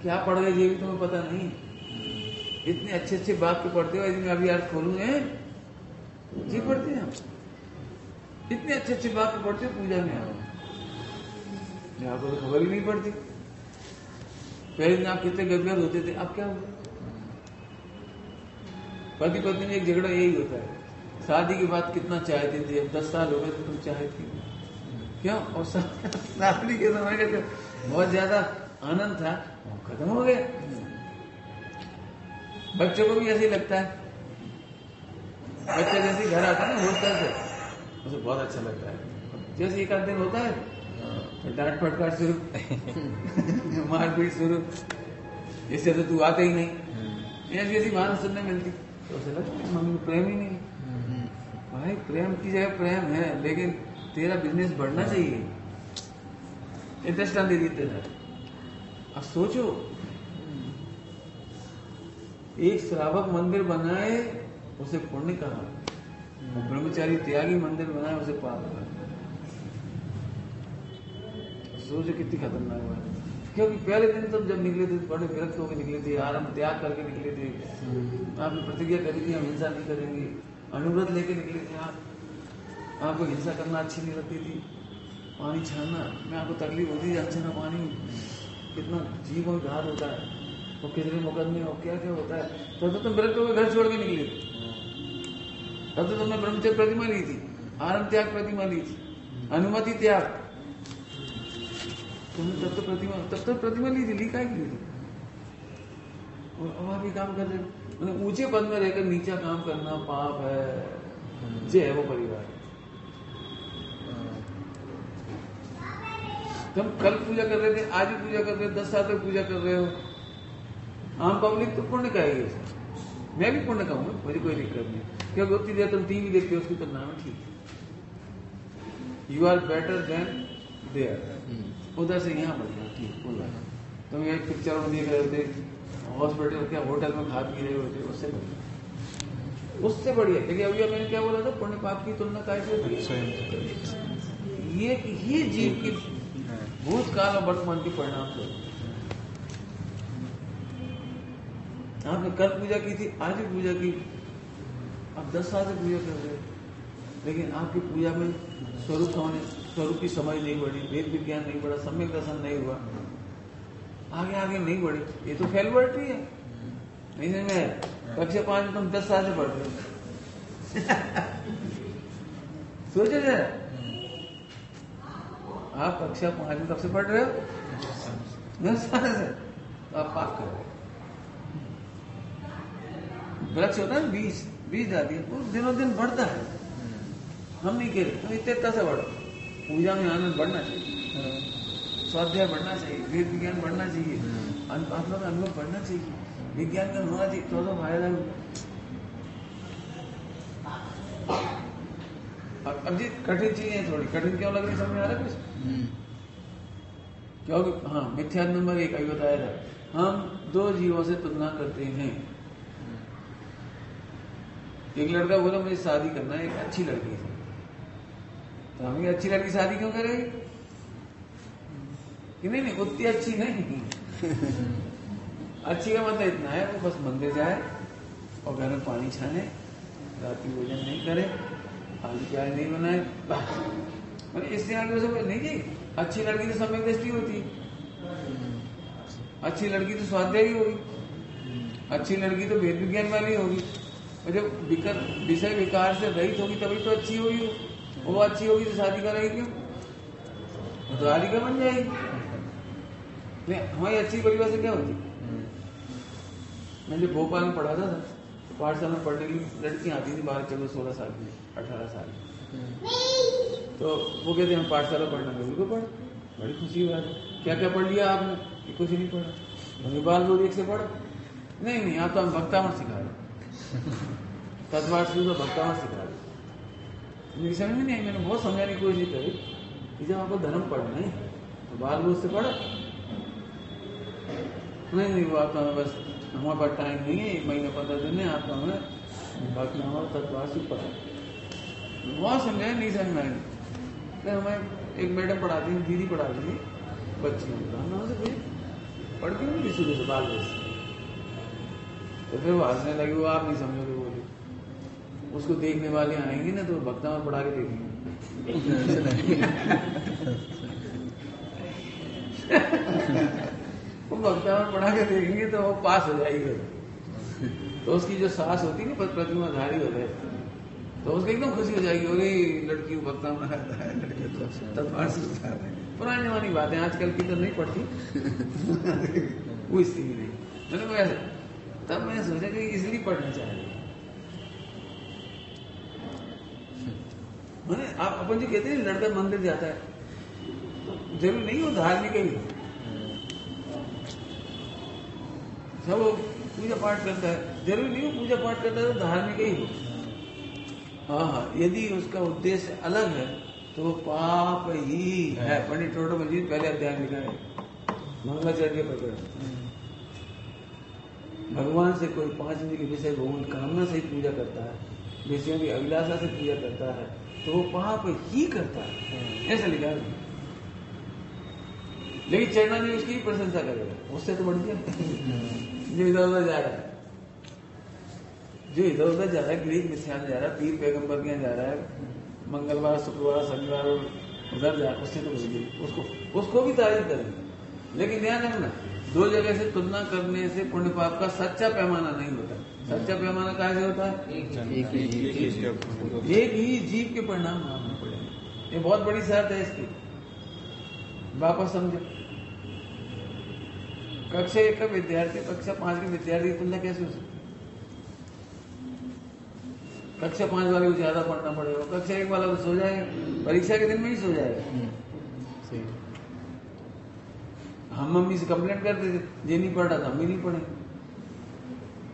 क्या पढ़ गए ये भी तुम्हें पता नहीं। इतने अच्छे अच्छे वाक्य पढ़ते हो, इसमें अभी यार खोलूंगे जी पढ़ते हैं हम, इतने अच्छे अच्छे वाक्य पढ़ते हो पूजा में, आपको तो खबर ही नहीं पड़ती। पहले दिन आप कितने गदगद होते थे, अब क्या हो? पति पत्नी में एक झगड़ा यही होता है, शादी के बाद कितना चाहते थे, अब 10 साल हो गए तो तुम चाहती हो क्यों? और शादी के समय का जो बहुत ज्यादा आनंद था वो खत्म हो गया। बच्चों को भी ऐसे ही लगता है, बच्चे जैसे घर आता है ना हॉस्टल से, उसे बहुत अच्छा लगता है। जैसे एक आध दिन होता है तो डांट फटकार शुरू, मारपीट शुरू, इससे तो तू आते ही नहीं, ऐसी ऐसी बात सुनने मिलती, तो उसे लगता है मम्मी को प्रेम ही नहीं। भाई प्रेम की जगह प्रेम है, लेकिन तेरा बिजनेस बढ़ना चाहिए, इंटरेस्ट दे देते हैं। अब सोचो, एक श्रावक मंदिर बनाए उसे पुण्य कहा, और ब्रह्मचारी त्यागी मंदिर बनाए उसे पाप कहा। सोचो कितनी खतरनाक बात है। क्योंकि पहले दिन तब जब निकले थे बड़े विरक्त होकर निकले थे, आराम त्याग करके निकले थे, आपने प्रतिज्ञा करी थी हम हिंसा नहीं करेंगे, अनुव्रत लेके निकले थे आप, आपको हिंसा करना अच्छी नहीं लगती थी, पानी छानना में आपको तकलीफ होती थी, अनछना पानी कितना जीव और घात होता है, वो कितने मुकदमे और क्या क्या होता है। तब तो तुम विरक्त होकर घर छोड़ के निकले थे, तब तो तुमने ब्रह्मचर्य प्रतिमा ली थी, आरम त्याग प्रतिमा ली थी, अनुमति त्याग, तुमने तब तो प्रतिमा ली थी, ली का ली थी। और अब आप ये काम कर रहे हो, ऊंचे पद में रहकर नीचा काम करना पाप है, जे है वो परिवार। तुम कल पूजा कर रहे थे, आज भी पूजा कर रहे हो, 10 साल तक पूजा कर रहे हो, आम पब्लिक तो पुण्य कहेगी, मैं भी पुण्य कहूंगा, मुझे कोई दिक्कत नहीं, क्योंकि उतनी देर तुम टीवी देखते हो उसकी तो नाम ठीक है, you are better than there, उधर से यहाँ बढ़ गया ठीक बोला। तुम ये पिक्चर में देख रहे होते, हॉस्पिटल क्या होटल में खा पी रहे होते, उससे बढ़िया। लेकिन अभी मैंने क्या बोला था, पुण्य पाप की तुलना कैसे होती है, ये जीव की भूतकाल और वर्तमान के परिणाम से। आपने कल पूजा की थी, आज भी पूजा की, आप 10 साल से पूजा कर रहे हो, लेकिन आपकी पूजा में स्वरूप की समझ नहीं बढ़ी, वेद विज्ञान नहीं बढ़ा, सम्यक दर्शन नहीं हुआ, आगे आगे नहीं बढ़े, ये तो फेल्युअरिटी है। नहीं में कक्षा 5 में तुम 10 साल से पढ़ रहे हो सोचो जरा, आप कक्षा 5 में कब से पढ़ रहे हो? 10 साल से, तो आप पाप कर रहे हो। वृक्ष होता है बीज डालिए, वो दिनों दिन बढ़ता है, हम नहीं कह रहे तो इतना से बढ़ो। पूजा में आनंद बढ़ना चाहिए, स्वाध्याय बढ़ना चाहिए, वेद विज्ञान बढ़ना चाहिए, आत्मा का अनुभव बढ़ना चाहिए, विज्ञान का होना चाहिए, तो फायदा। अब जी कठिन चीजें थोड़ी कठिन क्यों लग रही, समझ में आ रहा है कुछ? क्योंकि हाँ मिथ्या नंबर 1 अभी बताया था, हम 2 जीवों से तुलना करते हैं। एक लड़का बोला मुझे शादी करना है एक अच्छी लड़की से, तो हम ये अच्छी लड़की शादी क्यों करेंगे कि नहीं उतनी अच्छी नहीं अच्छी का मतलब इतना है, वो बस मंदिर जाए और घर में पानी छाने, रात की भोजन नहीं करे, आलू प्याज नहीं बनाए, मैंने इससे आगे उसे नहीं की। अच्छी लड़की तो सम्यक दृष्टि होती, अच्छी लड़की तो स्वाध्यायी होगी, अच्छी लड़की तो वेद विज्ञान वाली होगी, और जब विषय विकार से रहित होगी तभी तो अच्छी होगी। वो अच्छी होगी तो शादी कराएगी क्यों, तो राधिका बन जाएगी। हमारी अच्छी परिभाषा क्या होती, मैं जब भोपाल में पढ़ाता था तो पाठशाला में पढ़ने की लड़कियां आती थी 12, 14, 16 साल की, 18 साल की, तो वो कहते हैं हम पाठशाला पढ़ना, बिल्कुल पढ़, बड़ी खुशी बात है। क्या क्या पढ़ लिया आपने? कुछ नहीं पढ़ा। बाल बोल एक से पढ़, नहीं आप तो हम भक्तामृत सिखा रहे, तत्वार्थ से तो भक्तामृत सिखा रहे। मेरी समझ में नहीं आई, मैंने बहुत समझाने की कोशिश करी कि जब आपको धर्म पढ़ना है तो बाल बोल से पढ़, नहीं वो आपका हमें बस हमारे पास टाइम नहीं है, 1 महीना 15 दिन है, आपका हमें बाकी हमारा तत्वार्थ से पढ़ा। बहुत समझाया, नहीं समझ में आई। हमें एक मैडम पढ़ाती थी, दीदी पढ़ाती थी बच्चियों से, पढ़ती नहीं शुरू से बाल बोल से, तो फिर वो हंसने लगी, वो आप नहीं समझोगे, बोली उसको देखने वाले आएंगे ना तो भक्ता में पढ़ा के देखेंगे वो भक्ता में पढ़ा के देखेंगे तो वो पास हो जाएगी, तो तो उसकी जो सास होती है ना प्रतिमाधारी हो गए, तो उसको एकदम खुशी हो जाएगी, अरे लड़की को भक्ता में रहता है, लड़की को तब महसूस है। पुरानी जमानी बातें, आजकल की तो नहीं पड़ती। वो स्थिति नहीं, मैंने कहा ऐसे, तब मैंने सोचा कि इसलिए पढ़ना चाहिए। मैंने आप अपन जो कहते हैं लड़का मंदिर जाता है, तो जरूरी नहीं हो धार्मिक ही हो, सब पूजा पाठ करता है, जरूरी नहीं हो पूजा पाठ करता है तो धार्मिक ही हो। हाँ, यदि उसका उद्देश्य अलग है तो वो पाप ही है। पंडित टोटो जी पहले अध्याय लिखा है मंगलाचार्य प्रकरण। भगवान से कोई 5 दिन के विषय भगवान कामना से ही पूजा करता है, विषयों की अभिलाषा से पूजा करता है, तो वो पाप ही करता है, ऐसा लिखा है। लेकिन चरणा जी उसकी ही प्रशंसा करेगा, उससे तो बढ़ गया जो इधर उधर जा रहा है, जो इधर उधर जा रहा है, ग्रीक मिथ्यान जा रहा है, पीर पैगंबर के यहाँ जा रहा है, मंगलवार शुक्रवार शनिवार उधर जा, उससे तो बढ़ गई, उसको भी तारीफ करेंगे। लेकिन ध्यान रखना, 2 जगह से तुलना करने से पुण्य पाप का सच्चा पैमाना नहीं होता। सच्चा पैमाना कहाँ से होता है? एक ही जीव के परिणाम मानने पड़ेंगे। ये बहुत बड़ी शर्त है इसकी, वापस समझो। कक्षा 1 का विद्यार्थी कक्षा 5 के विद्यार्थी की तुलना कैसे हो सकती? कक्षा 5 वाले को ज्यादा पढ़ना पड़ेगा, कक्षा 1 वाला तो सो जाएगा, परीक्षा के दिन में ही सो जाएगा। हम मम्मी से कंप्लेंट करते थे, ये नहीं पढ़ रहा था, हम भी नहीं पढ़े,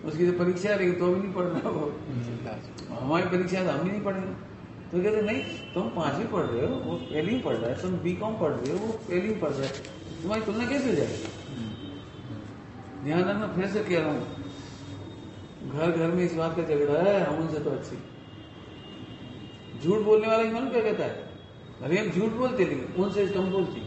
उसकी तो परीक्षा रहेगी तो भी नहीं पढ़ना वो, हमारी परीक्षा है तो हम भी नहीं पढ़ेंगे। तो कहते नहीं, तुम 5वीं पढ़ रहे हो, वो पहली ही पढ़ रहा है, तुम BCom पढ़ रहे हो, वो पहली ही पढ़ रहा है, तुम्हारी तुलना कैसे हो जाएगी? ध्यान रखना, फिर से कह रहा हूं, घर घर में इस बात का झगड़ा है, हम उनसे तो अच्छी। झूठ बोलने वाला मन क्या कहता है, अरे हम झूठ बोलते लेकिन उनसे कम बोलती।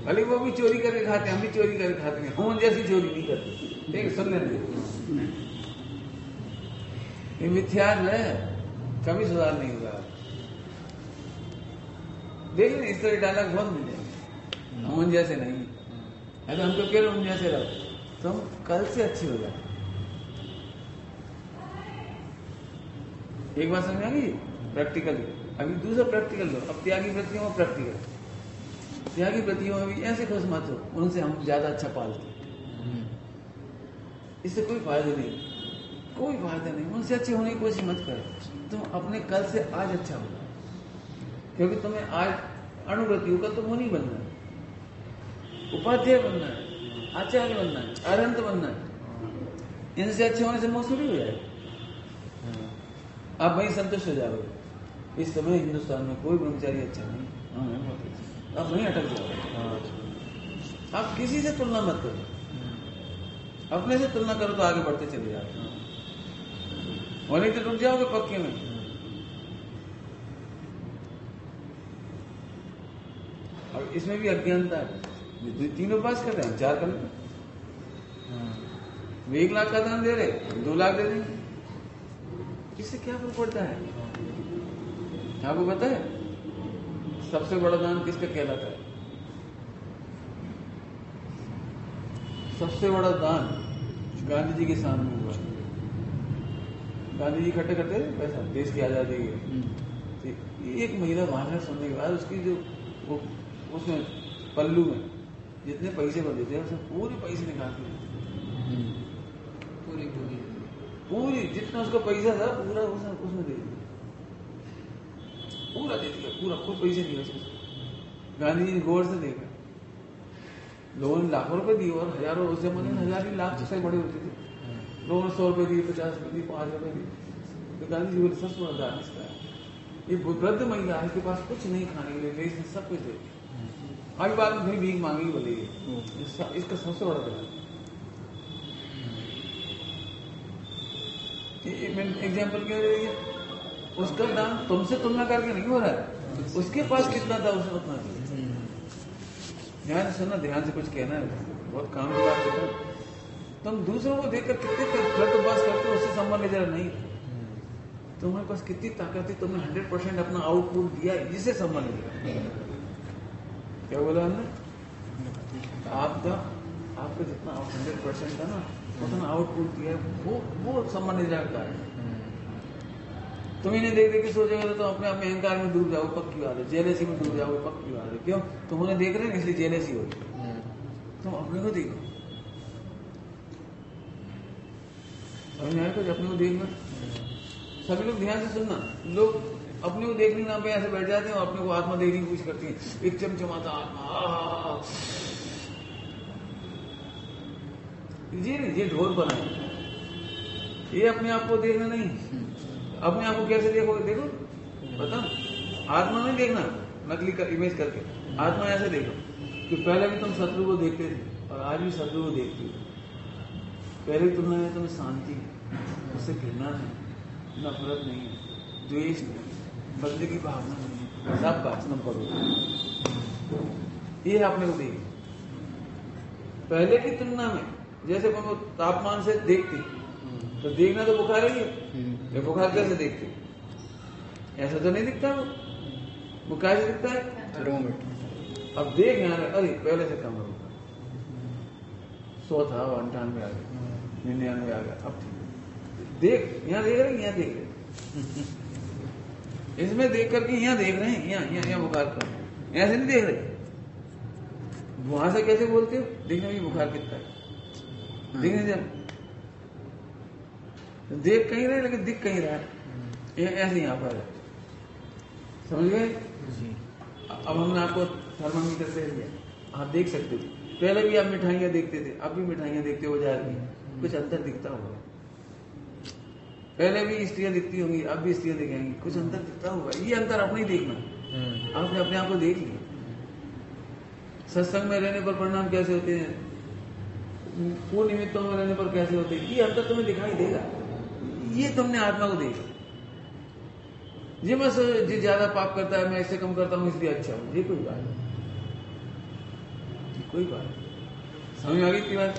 अरे वो भी चोरी करके खाते हैं, हम भी चोरी करके खाते हैं, हम जैसी चोरी नहीं करते। ठीक, सुन लेंगे, ये मिथ्यान है, कभी सुधार नहीं होगा। देखिए इस तरह डायलॉग बहुत मिले, हम उन जैसे नहीं है, तो हमको कह रहे उन जैसे रहो, तुम कल से अच्छी हो जाओ। एक बात समझ आ गई प्रैक्टिकली। अभी दूसरा प्रैक्टिकल लो, अब त्यागी वृत्तियों में प्रैक्टिकल। त्यागी वृत्तियों में भी ऐसे खुश मत हो उनसे हम ज्यादा अच्छा पालते, इससे कोई फायदा नहीं, कोई फायदा नहीं। उनसे अच्छे होने की कोशिश मत करो, तुम अपने कल से आज अच्छा हो, क्योंकि तुम्हें आज अणुव्रतियों का तो वो नहीं बनना है, उपाध्याय बनना है, आचार्य बनना है, अरंत बनना है। इनसे अच्छे होने से मौसूरी हो जाए, आप वहीं संतुष्ट हो जाओगे। इस समय हिंदुस्तान में कोई ब्रह्मचारी अच्छा नहीं, आप वहीं अटक जाओगे। आप किसी से तुलना मत करो, अपने से तुलना करो तो आगे बढ़ते चले जाओगे, और नहीं तो रुक जाओगे पक्के में। और इसमें भी अज्ञानता है, 3 पास कर रहे हैं, 4 कर रहे हैं, 1 लाख का दान दे रहे, 2 लाख दे देंगे, इससे क्या फर्क पड़ता है? आपको पता है सबसे बड़ा दान किसका कहलाता है? सबसे बड़ा दान गांधी जी के सामने हुआ। गांधी जी इकट्ठे करते थे पैसा देश की आजादी के, एक महिला भाषण सुनने के बाद उसकी जो वो उसमें पल्लू में जितने पैसे बचे थे उसमें पूरे पैसे निकाल दिए, पूरी जितना उसका पैसा था पूरा उसने दे दिया, पूरा दे दिया, पूरा कोई पैसे नहीं उसको। गांधी जी ने गौर से देखा, लोगों ने लाखों रुपए दिए और हजारों, उस जमाने में 1000 ही लाख से बड़े होते थे, लोगों ने 100 रुपए दिए, 50 रुपए दिए, 5 रुपए दिए। तो गांधी जी बोले सबसे बड़ा दान इसका है, ये वृद्ध महिला है, इसके पास कुछ नहीं खाने के लिए, इसने सब कुछ दे दिया, अभी बाद में फिर भीख मांगी बोले इसका सबसे बड़ा दान। एग्जाम्पल क्या रही है, उसका दान तुमसे तुलना करके नहीं हो रहा है, उसके पास कितना था उसने उतना दिया। ध्यान सुनना, ध्यान से कुछ कहना है, बहुत काम की बात है। तुम दूसरों को देखकर कितने बस करते हो, उससे संबंध जरा नहीं, तुम्हारे पास कितनी ताकत है, तुमने 100% अपना आउटपुट दिया, जिससे संबंध लिया। क्या बोला हमने? आपका जितना 100% था ना उतना आउटपुट दिया है, वो सम्मान जाता है। तुम इन्हें देख देख के सोचेगा तो अपने आप में अहंकार में डूब जाओ, पक्की बात है। जेलेसी में डूब जाओ, पक्की बात है। क्यों? तुम उन्हें देख रहे हो इसलिए जेलेसी हो। तुम अपने को देखो, समझ में आया कुछ? अपने को देखना, सभी लोग ध्यान से सुनना। लोग अपने को देखने नाम पे ऐसे बैठ जाते हैं और अपने को आत्मा देखने की कोशिश करती है। एक चमचमाता आत्मा, ये ढोल बना है, ये अपने आप को देखना नहीं। अपने आप को कैसे देखोगे? देखो पता, आत्मा नहीं देखना नकली का इमेज करके, आत्मा ऐसे देखो कि पहले भी तुम शत्रु को देखते थे और आज भी शत्रु को देखते हो। पहले तुलना में तुम्हें शांति है, उससे घृणा नहीं, नफरत नहीं है, द्वेष नहीं, बदले की भावना नहीं है, सब बात न करो। ये अपने को देखो। पहले की तुलना में जैसे को तापमान से देखते तो देखना तो बुखार ही है, ये बुखार कैसे देखते? ऐसा तो नहीं दिखता, वो कैसे दिखता है? अब देख यहाँ, अरे पहले से कम होगा, 100 था 98 आ गया, 99 आ गया, अब देख यहाँ देख रहे, यहाँ देख रहे, इसमें देख करके यहाँ देख रहे हैं, यहाँ बुखार कर, ऐसे नहीं देख रहे। वहां से कैसे बोलते हो? देखने में बुखार कितना है, देखने जब देख कहीं रहे लेकिन दिख कहीं रहा है, ऐसे यहाँ पर है। समझ गए? अब हमने आपको थर्मामीटर दे दिया, आप देख सकते हो। पहले भी आप मिठाइयाँ देखते थे, अब भी मिठाइयाँ देखते हो बाजार में, कुछ अंतर दिखता होगा। पहले भी स्त्रियाँ दिखती होंगी, अब भी स्त्रियाँ दिखेंगी, कुछ अंतर दिखता होगा। ये अंतर अपने ही देखना, आपने अपने आप को देख लिया। सत्संग में रहने पर परिणाम कैसे होते हैं, पूर्ण निमित्तों में रहने पर कैसे होते हैं, ये अंतर तुम्हें दिखाई देगा। ये तुमने आत्मा को देखा। ये बस जो ज्यादा पाप करता है मैं इससे कम करता हूं इसलिए अच्छा हूं, ये कोई बात नहीं, कोई बात नहीं। समझ आ गई इतनी बात?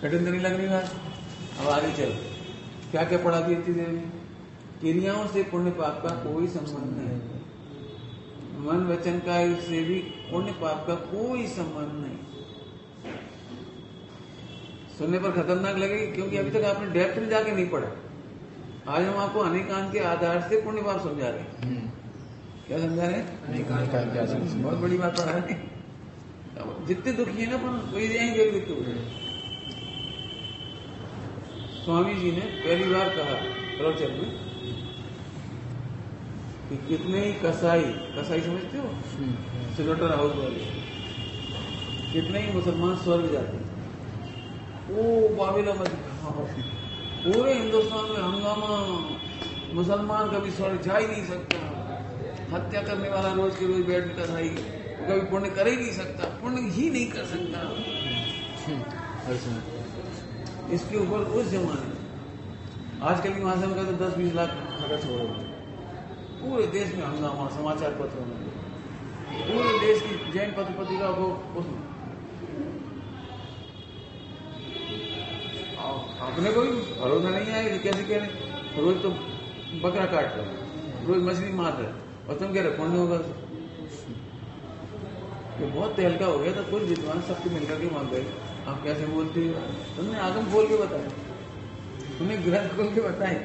कठिन तो नहीं लग रही बात? अब आगे चल, क्या क्या पढ़ा दी इतनी देर में? क्रियाओं से पुण्य पाप का कोई संबंध नहीं, मन वचन का से भी पुण्य पाप का कोई संबंध नहीं। सुनने पर खतरनाक लगेगी क्योंकि अभी तक आपने डेप्थ में जाके नहीं पढ़ा। आज हम आपको अनेकांत के आधार से पुण्य पाप समझा रहे हैं। क्या समझा रहे हैं? अनेकांत के आधार से। बहुत बड़ी बात पढ़ा रहे हैं। जितने दुखी है ना अपन वही यही देख देते हुए। स्वामी जी ने पहली बार कहा प्रवचन में कि कितने ही कसाई समझते हो, स्लॉटर हाउस वाले, कितने ही मुसलमान स्वर्ग जाते हैं। ओ बाबिला मत, पूरे हिंदुस्तान में हंगामा, मुसलमान कभी स्वर्ग जा ही नहीं सकता, हत्या करने वाला रोज के रोज बैठ कर खाई, कभी पुण्य कर ही नहीं सकता, पुण्य ही नहीं कर सकता। इसके ऊपर उस जमाने आजकल की भाषा में कहते 10-20 लाख खर्च हो रहे, पूरे देश में हंगामा, समाचार पत्रों में, पूरे देश की जैन पत्र पत्रिका को उसमें अपने कोई भरोसा नहीं आएगा। कैसे कह रहे, रोज तो बकरा काट रहे, रोज मछली मार रहे, और तुम कह रहे पुण्य होगा। ये बहुत तहलका हो गया था, कुछ विद्वान सबके मिलकर के मान गए। आप कैसे बोलते हो? तुमने आगम खोल के बताया, तुमने ग्रंथ खोल के बताए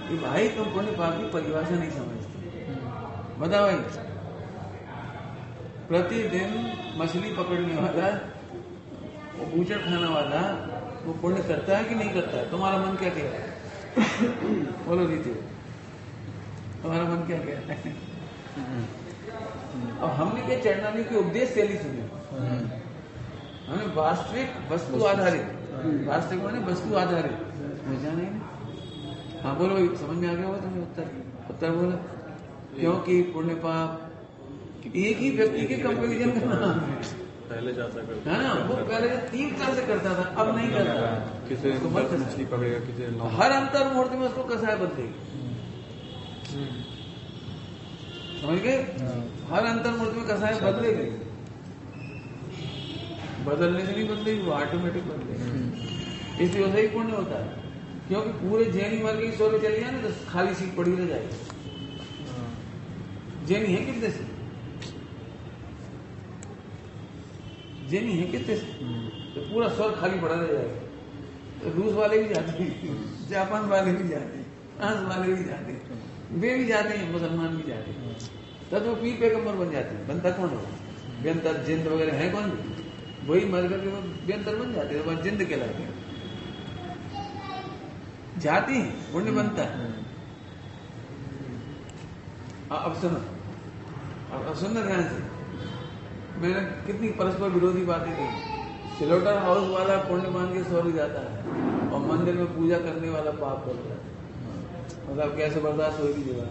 कि भाई तुम पुण्य पाप की परिभाषा नहीं समझते। बताओ भाई, प्रतिदिन मछली पकड़ने वाला, वो बूचड़ खाने वाला, वो पुण्य करता है कि नहीं करता है? तुम्हारा मन क्या कह रहा है? बोलो रीति, तुम्हारा मन क्या कह रहा है? अब हमने क्या चरणानी की उपदेश शैली सुनी, हमने वास्तविक वस्तु आधारित, वास्तविक माने वस्तु आधारित समझा नहीं। हाँ बोलो, समझ में आ गया होगा तुम्हें? उत्तर बोलो। क्योंकि पुण्य पाप एक ही व्यक्ति के कंपेरिजन का नाम है। पहले जाता करता है ना, वो पहले 3 साल से करता था, अब नहीं करता। किसी मछली पकड़ेगा, किसी हर अंतर मुहूर्त में उसको कसाय बदलेगी। समझ गए? हर अंतर मुहूर्त में कसाय बदलेगी, बदलने से नहीं बदलेगी, वो ऑटोमेटिक बदलेगी। इसलिए वैसे ही पुण्य होता है, क्योंकि पूरे जैनी वर्ग की स्वर्ग चले जाए ना तो खाली सीट पड़ी रह जाएगी। जैनी है कितने से? जेनी है कितने से, तो पूरा स्वर्ग खाली पड़ा रह जाएगा। तो रूस वाले भी जाते हैं, जापान वाले भी जाते हैं, फ्रांस वाले भी जाते हैं, वे भी जाते हैं, मुसलमान भी जाते हैं। तब वो पीर पैगंबर बन जाते हैं। बनता कौन होगा? बेंतर जिंद वगैरह है कौन? वही मर करके वो बेंतर बन जाते हैं, वह जिंद कहलाते हैं। जाती है, पुण्य बनता है। अब सुनो, अब सुनना ध्यान से। मैंने कितनी परस्पर विरोधी बातें की। स्लॉटर हाउस वाला पुण्य मान के स्वर्ग जाता है और मंदिर में पूजा करने वाला पाप करता है। मतलब कैसे बर्दाश्त होगी जगह?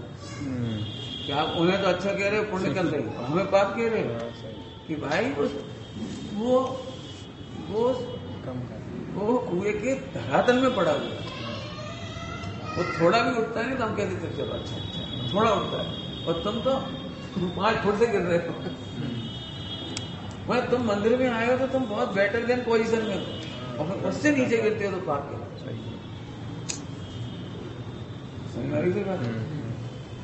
क्या आप उन्हें तो अच्छा कह रहे हो, पुण्य कर रहे हो, हमें पाप कह रहे हो कि भाई वो कुएं के धरातल में पड़ा हुआ है। वो थोड़ा भी उठता है नहीं तो हम कहते थे चलो अच्छा थोड़ा उठता है, और तुम तो 5 फुट से गिर रहे हो। मैं तुम मंदिर में आए हो तो तुम बहुत बेटर देन पोजीशन में हो, और फिर उससे नीचे गिरते हो तो पाप के।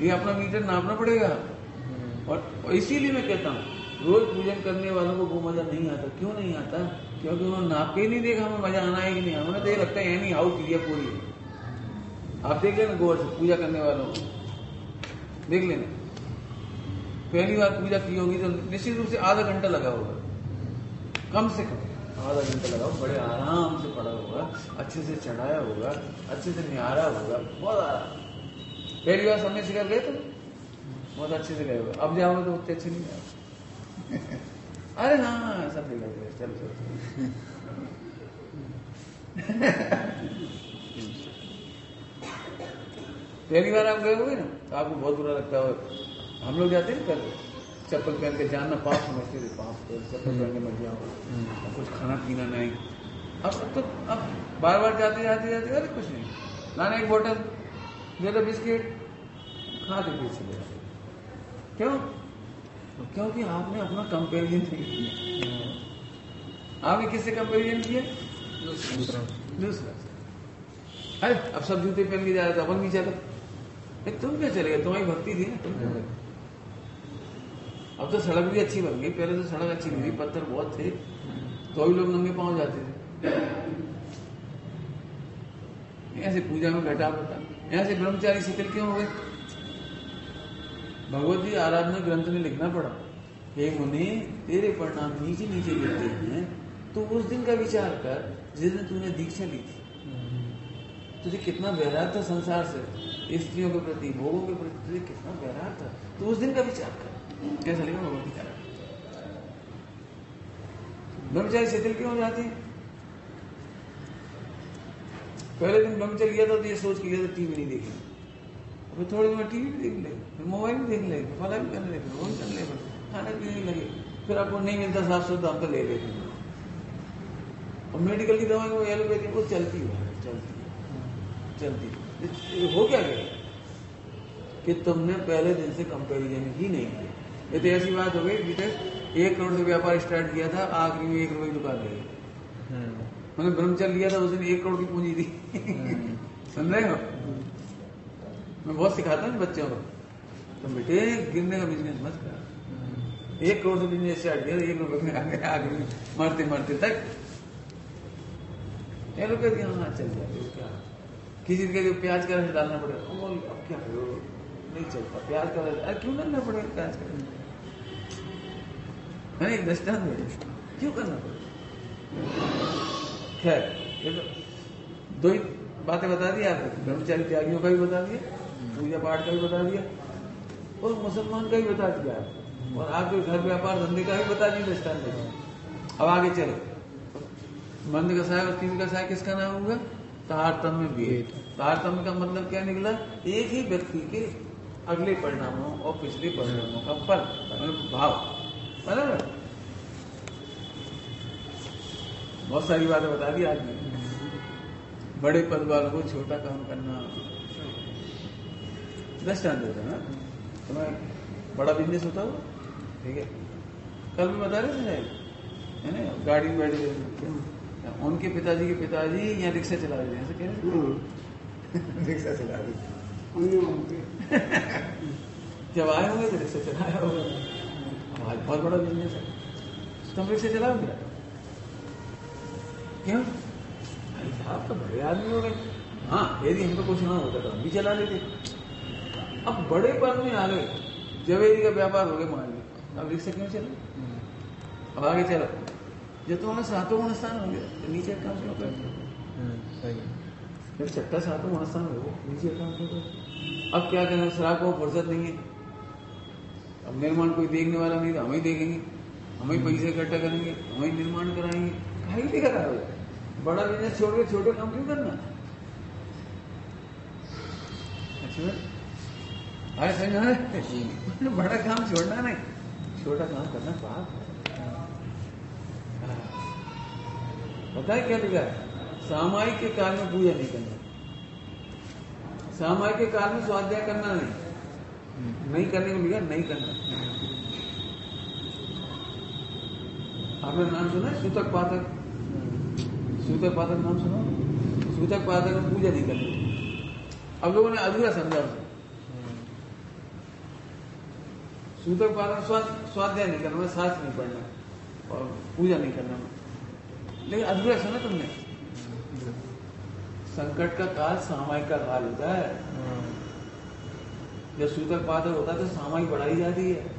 ये अपना मीटर नापना पड़ेगा। और इसीलिए मैं कहता हूँ रोज पूजन करने वालों को वो मजा नहीं आता। क्यों नहीं आता? क्योंकि उन्होंने नाप के ही नहीं देखा हमें मजा आना है कि नहीं। हमें तो ये लगता है एनी हाउ क्रिया पूरी है। आप देख लेना गौर से पूजा करने वालों को देख लेना। पहली बार पूजा की होगी तो निश्चित रूप से आधा घंटा लगा होगा, कम से कम आधा घंटा लगा होगा। बड़े आराम से पड़ा होगा, अच्छे से चढ़ाया होगा, अच्छे से निहारा होगा, बहुत आराम। पहली बार समय शिखर गए तो बहुत अच्छे से गए होगा। अब जाओगे तो उतने अच्छे नहीं जाओगे। अरे हाँ सब देखा गया, चलो चलो। पहली बार आप गए होगे ना तो आपको बहुत बुरा लगता है। हम लोग जाते हैं पहले चप्पल पहन के जानना, पाप समझते थे, पाप तो चप्पल पहन के मर जाओ, कुछ खाना पीना नहीं। अब बार बार जाते अरे कुछ नहीं, लाना एक बोतल दे दो, बिस्किट खा के पीछे चले जाते। क्यों? क्योंकि आपने अपना कंपेरिजन नहीं किया। आपने किससे कंपेरिजन किया? दूसरा। अरे अब सब जूते पहन के जा रहे थे, अपन भी चलो। तुम क्या चलेगा? तुम्हारी भक्ति थी ना, तुम क्या? अब तो सड़क भी अच्छी बन गई, पहले तो सड़क अच्छी नहीं थी, पत्थर बहुत थे तो भी लोग नंगे पांव जाते थे। ऐसे पूजा में घटा पता, ऐसे ब्रह्मचारी शिथिल क्यों हो गए? भगवत जी आराधना ग्रंथ में लिखना पड़ा, हे मुनि तेरे परिणाम नीचे नीचे गिरते हैं, तो उस दिन का विचार कर जिस दिन तूने दीक्षा ली थी। तुझे कितना वैराग था संसार से, स्त्रियों के प्रति, भोगों के प्रति, तुझे कितना वैराग था, तो उस दिन का विचार कर। कैसा लगेगा भगवत गीता? ब्रह्मचारी शिथिल क्यों हो जाती है? पहले दिन ब्रह्मचर्य किया था तो ये सोच के गया था टीवी नहीं देखेंगे, फिर थोड़ी देर टीवी भी देख ले, फिर मोबाइल भी देख ले, फला भी करने लगे, वो भी करने लगे, खाने पीने लगे, फिर आपको नहीं मिलता साफ सुथरा हम तो ले लेते हैं। और मेडिकल की दवाई वो एलोपैथी वो चलती है। हो क्या गया कि तुमने पहले दिन से कंपैरिजन ही नहीं किया। ये तो ऐसी बात हो गई कि 1 करोड़ से व्यापार स्टार्ट किया था, आखिरी में 1 रुपए की दुकान रही। मैंने ब्रह्मचर्य लिया था उस दिन 1 करोड़ की पूंजी थी। सुन रहे हो? मैं बहुत सिखाता हूँ बच्चों को, तुम बेटे गिरने का बिजनेस मत कर। 1 करोड़ से बिजनेस स्टार्ट किया, 1 रुपए में आगे मरते मरते तक एलोपैथी हाँ चल जाती। क्या किसी के लिए प्याज का रस डालना पड़ेगा, अब क्या करो, नहीं चलता प्याज का रस। अरे क्यों डालना पड़ेगा प्याज का रस? मैंने एक दृष्टांत दे, क्यों करना पड़ेगा? खैर ये तो 2 ही बातें बता दी आपको, ब्रह्मचारी त्यागियों का भी बता दिया, पूजा पाठ का भी बता दिया, और मुसलमान का भी बता दिया आपको, और आपके घर व्यापार धंधे का भी बता दिया दृष्टांत। अब आगे चलो, मंद कसाय और तीव्र कसाय किसका नाम होगा? तारतम्य भेद। तारतम्य का मतलब क्या निकला? एक ही व्यक्ति के अगले परिणामों और पिछले परिणामों का फल, भाव। बराबर बहुत सारी बातें बता दी आदमी। बड़े पद वालों को छोटा काम करना, दृष्टांत देता है ना। तुम्हें बड़ा बिजनेस होता हो, ठीक है, कल भी बता रहे थे है ना, गाड़ी में बैठे उनके पिताजी के पिताजी यहाँ रिक्शा चला रहे थे, ऐसे कह रहे रिक्शा चला रहे जब आए होंगे तो रिक्शा चलाया होगा। आज बहुत बड़ा बिजनेस है, तुम रिक्शा चलाओगे? क्यों? अरे साहब तो बड़े आदमी हो गए। हाँ, यदि हमको कुछ ना होता तो हम भी चला लेते। अब बड़े पद में आ गए, जवेरी का व्यापार हो गया मान ली, अब रिक्शा क्यों चले? अब आगे चलो, जब तुम्हारा सातों गुण स्थान हो गया तो नीचे काम क्यों करते? सही है। जब छठा सातों गुण स्थान हो गया नीचे काम क्यों करते? अब क्या करें, शराब को फुर्सत नहीं है, अब निर्माण कोई देखने वाला नहीं, तो हम ही देखेंगे, हम ही पैसे इकट्ठा करेंगे, हम ही निर्माण कराएंगे। काहे के करा है? बड़ा बिजनेस छोड़ के छोटे काम क्यों करना? अच्छा आए समझ आ रहे? बड़ा काम छोड़ना नहीं, छोटा काम करना पाप है। पता है क्या लिखा है? सामायिक के काल में पूजा नहीं करना, सामायिक के काल में स्वाध्याय करना नहीं करने को लिखा, नहीं करना। आपने नाम सुना है सूतक पातक? सूतक पातक नाम सुना? सूतक पातक में पूजा नहीं करनी। अब लोगों ने अधूरा समझा उसे। सूतक पातक स्वाध्याय नहीं करना, शास्त्र नहीं पढ़ना और पूजा नहीं करना, लेकिन अधूरा सुना तुमने? संकट का काल सामायिक का काल होता है। जब सूतक पातक होता है तो सामायिक बढ़ाई जाती है।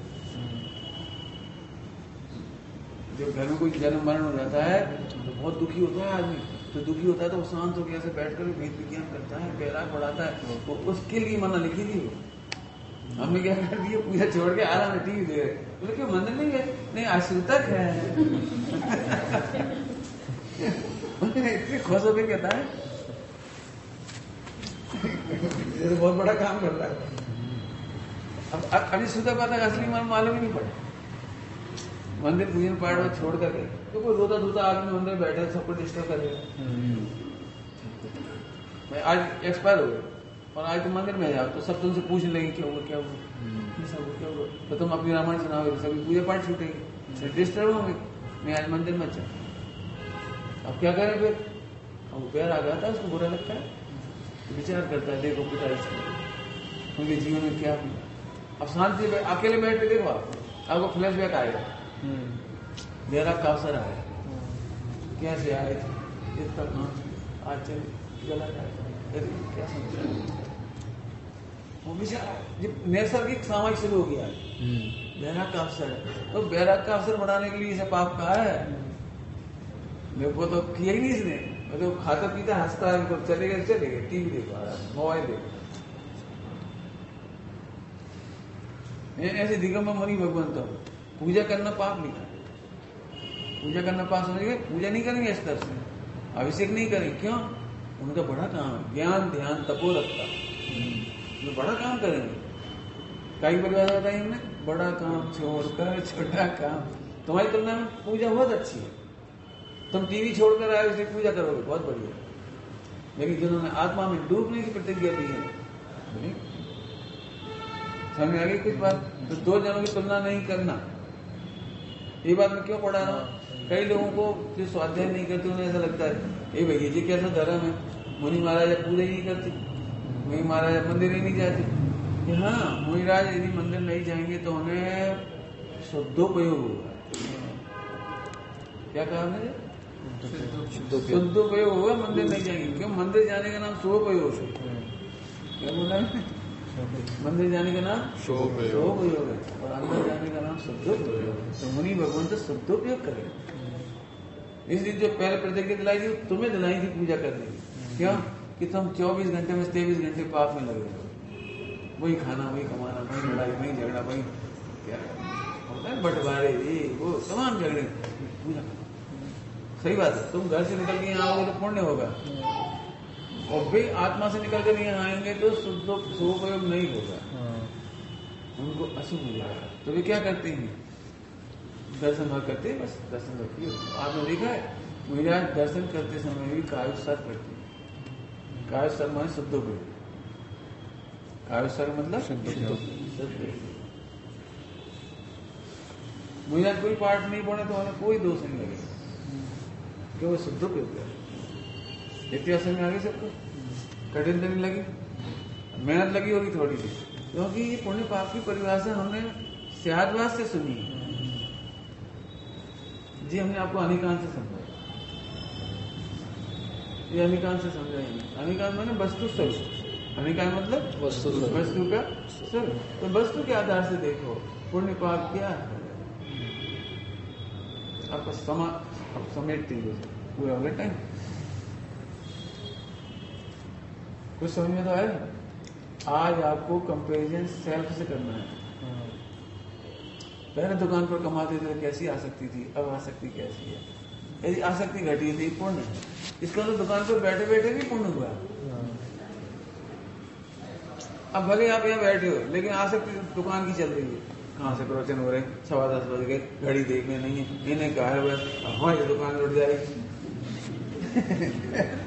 जब घर में कोई जन्म मरण हो जाता है तो बहुत दुखी होता है आदमी, तो दुखी होता है तो वो शांत होकर ऐसे बैठकर वेद विज्ञान करता है, बैराग बढ़ाता है, वो उसके लिए मना लिखी थी। हमने क्या कर दिया, पूजा छोड़ के आराम में टीवी दे रहे, बोले क्यों मंदिर नहीं गए? नहीं आज सूतक है। इतने खुश होकर कहता है ये तो बहुत बड़ा काम कर रहा है। अब अभी सूतक पातक असली मालूम ही नहीं पड़ा। मंदिर पूजन पाठ छोड़ करके तो कोई रोता धोता आदमी मंदिर बैठे सबको डिस्टर्ब करेगा। मैं आज एक्सपायर हो गए और आज तुम मंदिर में जाओ तो सब तुमसे पूछ लेंगे क्या हुआ क्या हुआ, सब क्या हुआ, तो तुम अपनी रामायण सुनाओगे, सभी पूजा पाठ छूटेंगे, डिस्टर्ब होंगे। मैं आज मंदिर में चल, अब क्या करें फिर? अब प्यार आ जाता है, उसको बुरा लगता है, विचार करता है, देखो पिता इसको उनके जीवन में क्या हुआ। अब शांति अकेले बैठ के देखो, आपको फ्लैशबैक आएगा, मेरा का अवसर आया, कैसे आए थे, इतना काम आज चला जाए, क्या समझ वो जब नैसर्गिक सामाजिक शुरू हो गया बैराग का अवसर है, तो बैराग का अवसर बढ़ाने के लिए इसे पाप कहा है। मेरे को तो किया ही नहीं इसने, मैं तो खाता पीता हंसता है, चले गए टीवी देखो, मोबाइल देखो। ऐसे दिगंबर मुनि भगवंत पूजा करना पाप लिखा, पूजा करना पाप समझिए, पूजा नहीं करेंगे इस तरह से, अभिषेक नहीं करेंगे, क्यों? उनका बड़ा काम है ज्ञान ध्यान तपोरत्ता, वो बड़ा काम करेंगे। कई परिवार बताइए हमने, बड़ा काम छोड़कर छोटा काम। तुम्हारी तुलना में पूजा बहुत अच्छी है, तुम टीवी छोड़कर आए उसकी पूजा करोगे, बहुत बढ़िया। लेकिन जिन्होंने आत्मा में डूबने की प्रतिज्ञा दी है, समझ आ गई कुछ बात? तो दो जनों की तुलना नहीं करना, ये बात मैं क्यों पढ़ा रहा हूँ? कई लोगों को जो स्वाध्याय नहीं करते उन्हें ऐसा लगता है ये भैया जी कैसा धर्म है, मुनि महाराज पूजा ही नहीं करते, मुनि महाराज मंदिर ही नहीं जाते। कि हाँ, मुनिराज यदि मंदिर नहीं जाएंगे तो उन्हें शुद्धोपयोग होगा। क्या कहा मैंने? शुद्धोपयोग होगा, मंदिर नहीं जाएंगे। क्यों? मंदिर जाने का नाम शुभोपयोग है। क्या बोला है? मंदिर जाने का नाम शुभोपयोग है और अंदर जाने का नाम शुद्धोपयोग है। तो मुनि भगवान तो शुद्धोपयोग करेगा। इसलिए जो पहले प्रतिज्ञा दिलाई थी तुम्हें दिलाई थी पूजा करने की, क्यों? कि तुम 24 घंटे में 23 घंटे पाप में लगे हो, वही खाना वही कमाना, वही लड़ाई वही झगड़ा, वही क्या होता है बंटवारे, ये वो तमाम झगड़े, पूजा। सही बात है, तुम घर से निकल के यहाँ आओगे तो पुण्य होगा, और वे आत्मा से निकल कर यहाँ आएंगे तो शुभोपयोग नहीं होगा, उनको अशुभ हो जाएगा। तो वे क्या करते हैं? दर्शन भर करते हैं, बस दर्शन भर किए। आपने देखा है मुनिराज दर्शन करते समय भी कायोत्सर्ग करते हैं। कायोत्सर्ग माने शुद्धोपयोग, कायोत्सर्ग मतलब शुद्ध। मुनिराज कोई पाठ नहीं पढ़े तो उन्हें कोई दोष नहीं लगेगा, क्यों? वो शुद्धोपयोग है। इतने असर में आगे सबको कठिन नहीं लगी, मेहनत लगी होगी थोड़ी सी, क्योंकि ये पुण्य पाप की परिभाषा हमने सिहादवास से सुनी है जी, हमने आपको अनेकांत से समझाया। ये अनिकांत से समझाएंगे। अनिकांत माने वस्तु स्वरूप, अनिकांत मतलब वस्तु स्वरूप। वस्तु का स्वरूप। तो वस्तु के आधार से देखो पुण्य पाप क्या है। आपका समेटते ही पूरा हो गया टाइम। कुछ समझ में तो आया। आज आपको कंपैरिजन सेल्फ से करना है। पहले दुकान पर कमाते थे कैसी आसक्ति थी, अब आसक्ति कैसी है। यदि आसक्ति घटी थी पुण्य है, इसका तो दुकान पर बैठे बैठे भी पुण्य हुआ। अब भले आप यहाँ बैठे हो लेकिन आसक्ति दुकान की चल रही है। कहाँ से प्रवचन हो रहे, 10:15 बज गए, घड़ी देखने नहीं है, इन्हें कहा है बस हमारी दुकान लुट जाएगी।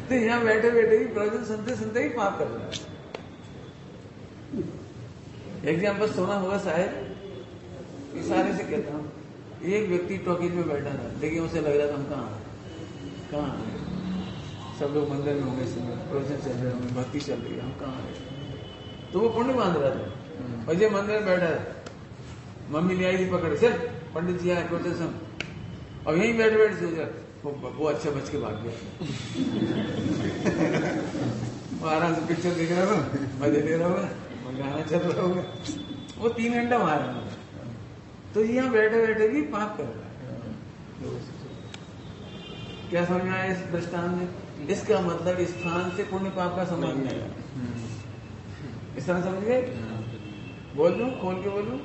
तो यहाँ बैठे बैठे भी प्रवचन सुनते सुनते ही पाप कर रहा है। एग्जाम्पल सोना होगा शायद, इशारे से कहता हूँ, एक व्यक्ति टॉकीज में बैठा था लेकिन उसे लग रहा था हम कहाँ हैं, सब लोग मंदिर में होंगे, प्रवचन चल रहे होंगे, भक्ति चल रही है, हम कहाँ हैं। तो वो पुण्य बांध रहा था। और ये मंदिर में बैठा है, मम्मी ले आई थी पकड़, चल पंडित जी आए प्रवचन सुन। और यहीं बैठे बैठे सोच रहा वो अच्छा बच के भाग गया। वो आराम से पिक्चर देख रहा होगा, मजे ले रहा होगा, गाना चल रहा होगा, वो 3 घंटा मारा। तो यहाँ बैठे बैठे भी पाप कर रहा है। क्या समझ में आया इस दृष्टांत में? इसका मतलब स्थान से पुण्य पाप का संबंध नहीं है। स्थान समझ गए? बोल दूं, खोल के बोलूं?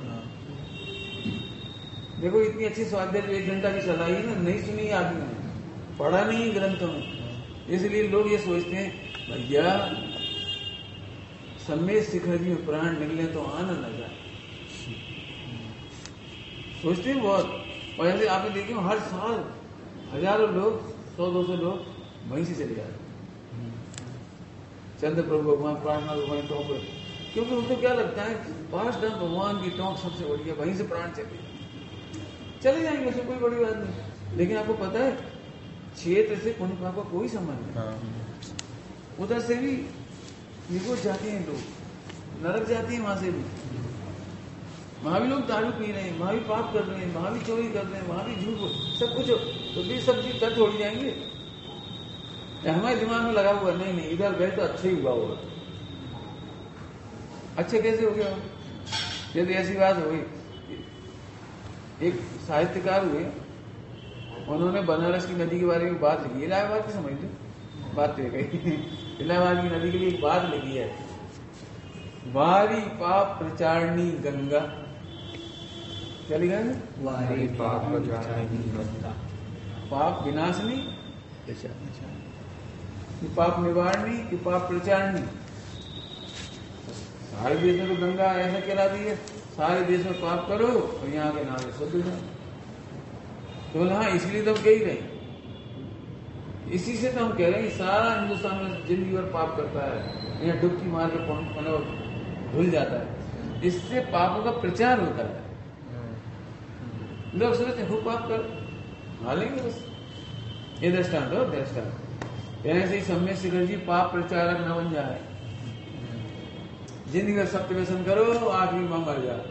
देखो इतनी अच्छी स्वाध्याय जो 1 घंटा की चलाई है ना, नहीं सुनी आदमी ने, पढ़ा नहीं ग्रंथों में। इसलिए लोग ये सोचते हैं भैया सम्मेद शिखर जी में प्राण निकले तो आनंद आ जाए, सोचते हैं बहुत। और ऐसे आपने देखे हर साल हजारों लोग, 100-200 लोग वहीं से चले जाते हैं। चंद्र प्रभु भगवान प्राणनाथ भगवान टॉप, क्योंकि उनको क्या लगता है पांच धाम भगवान की टॉप सबसे बड़ी है, वहीं से प्राण चले जाएंगे, उसमें कोई बड़ी बात नहीं। लेकिन आपको पता है क्षेत्र से पुण्य पाप का कोई संबंध नहीं। उधर से भी निगोज जाते हैं लोग, नरक जाते हैं, वहां से भी वहां भी लोग दारू पी रहे हैं, वहां भी पाप कर रहे हैं, वहां भी चोरी कर रहे हैं, वहां भी झूठ, सब कुछ। तो भी सब चीज कर छोड़ जाएंगे। हमारे दिमाग में लगा हुआ नहीं इधर गए तो अच्छा ही हुआ होगा। अच्छे कैसे हो गया? यदि ऐसी बात हुई, एक साहित्यकार हुए, उन्होंने बनारस की नदी के बारे में बात लिखी। इलाहाबाद की समझ लो, बात तो गई। इलाहाबाद की नदी के लिए एक बात लिखी है, वारी पाप प्रचारणी गंगा। क्या लिखा है? वारी पाप प्रचारणी गंगा, पाप विनाशनी, पाप निवारणी कि पाप प्रचारणी। सारे देश में तो गंगा ऐसा कहला दी है, सारे देश में पाप करो और यहाँ के नाम शुद्ध हो जाओ। तो हाँ, इसलिए तो हम कह ही रहे, इसी से तो हम कह रहे हैं कि सारा हिंदुस्तान में जिंदगी भर पाप करता है, यहाँ डुबकी मार के भूल जाता है। इससे पापों का प्रचार होता है। लोग सोचते हो पाप कर हालेंगे बस, ये दृष्टांत हो दृष्टांत। ऐसे ही सम्यक शिखर जी पाप प्रचारक न बन जाए, जिंदगी में सत्य व्यसन करो, आखिरी में मर जाए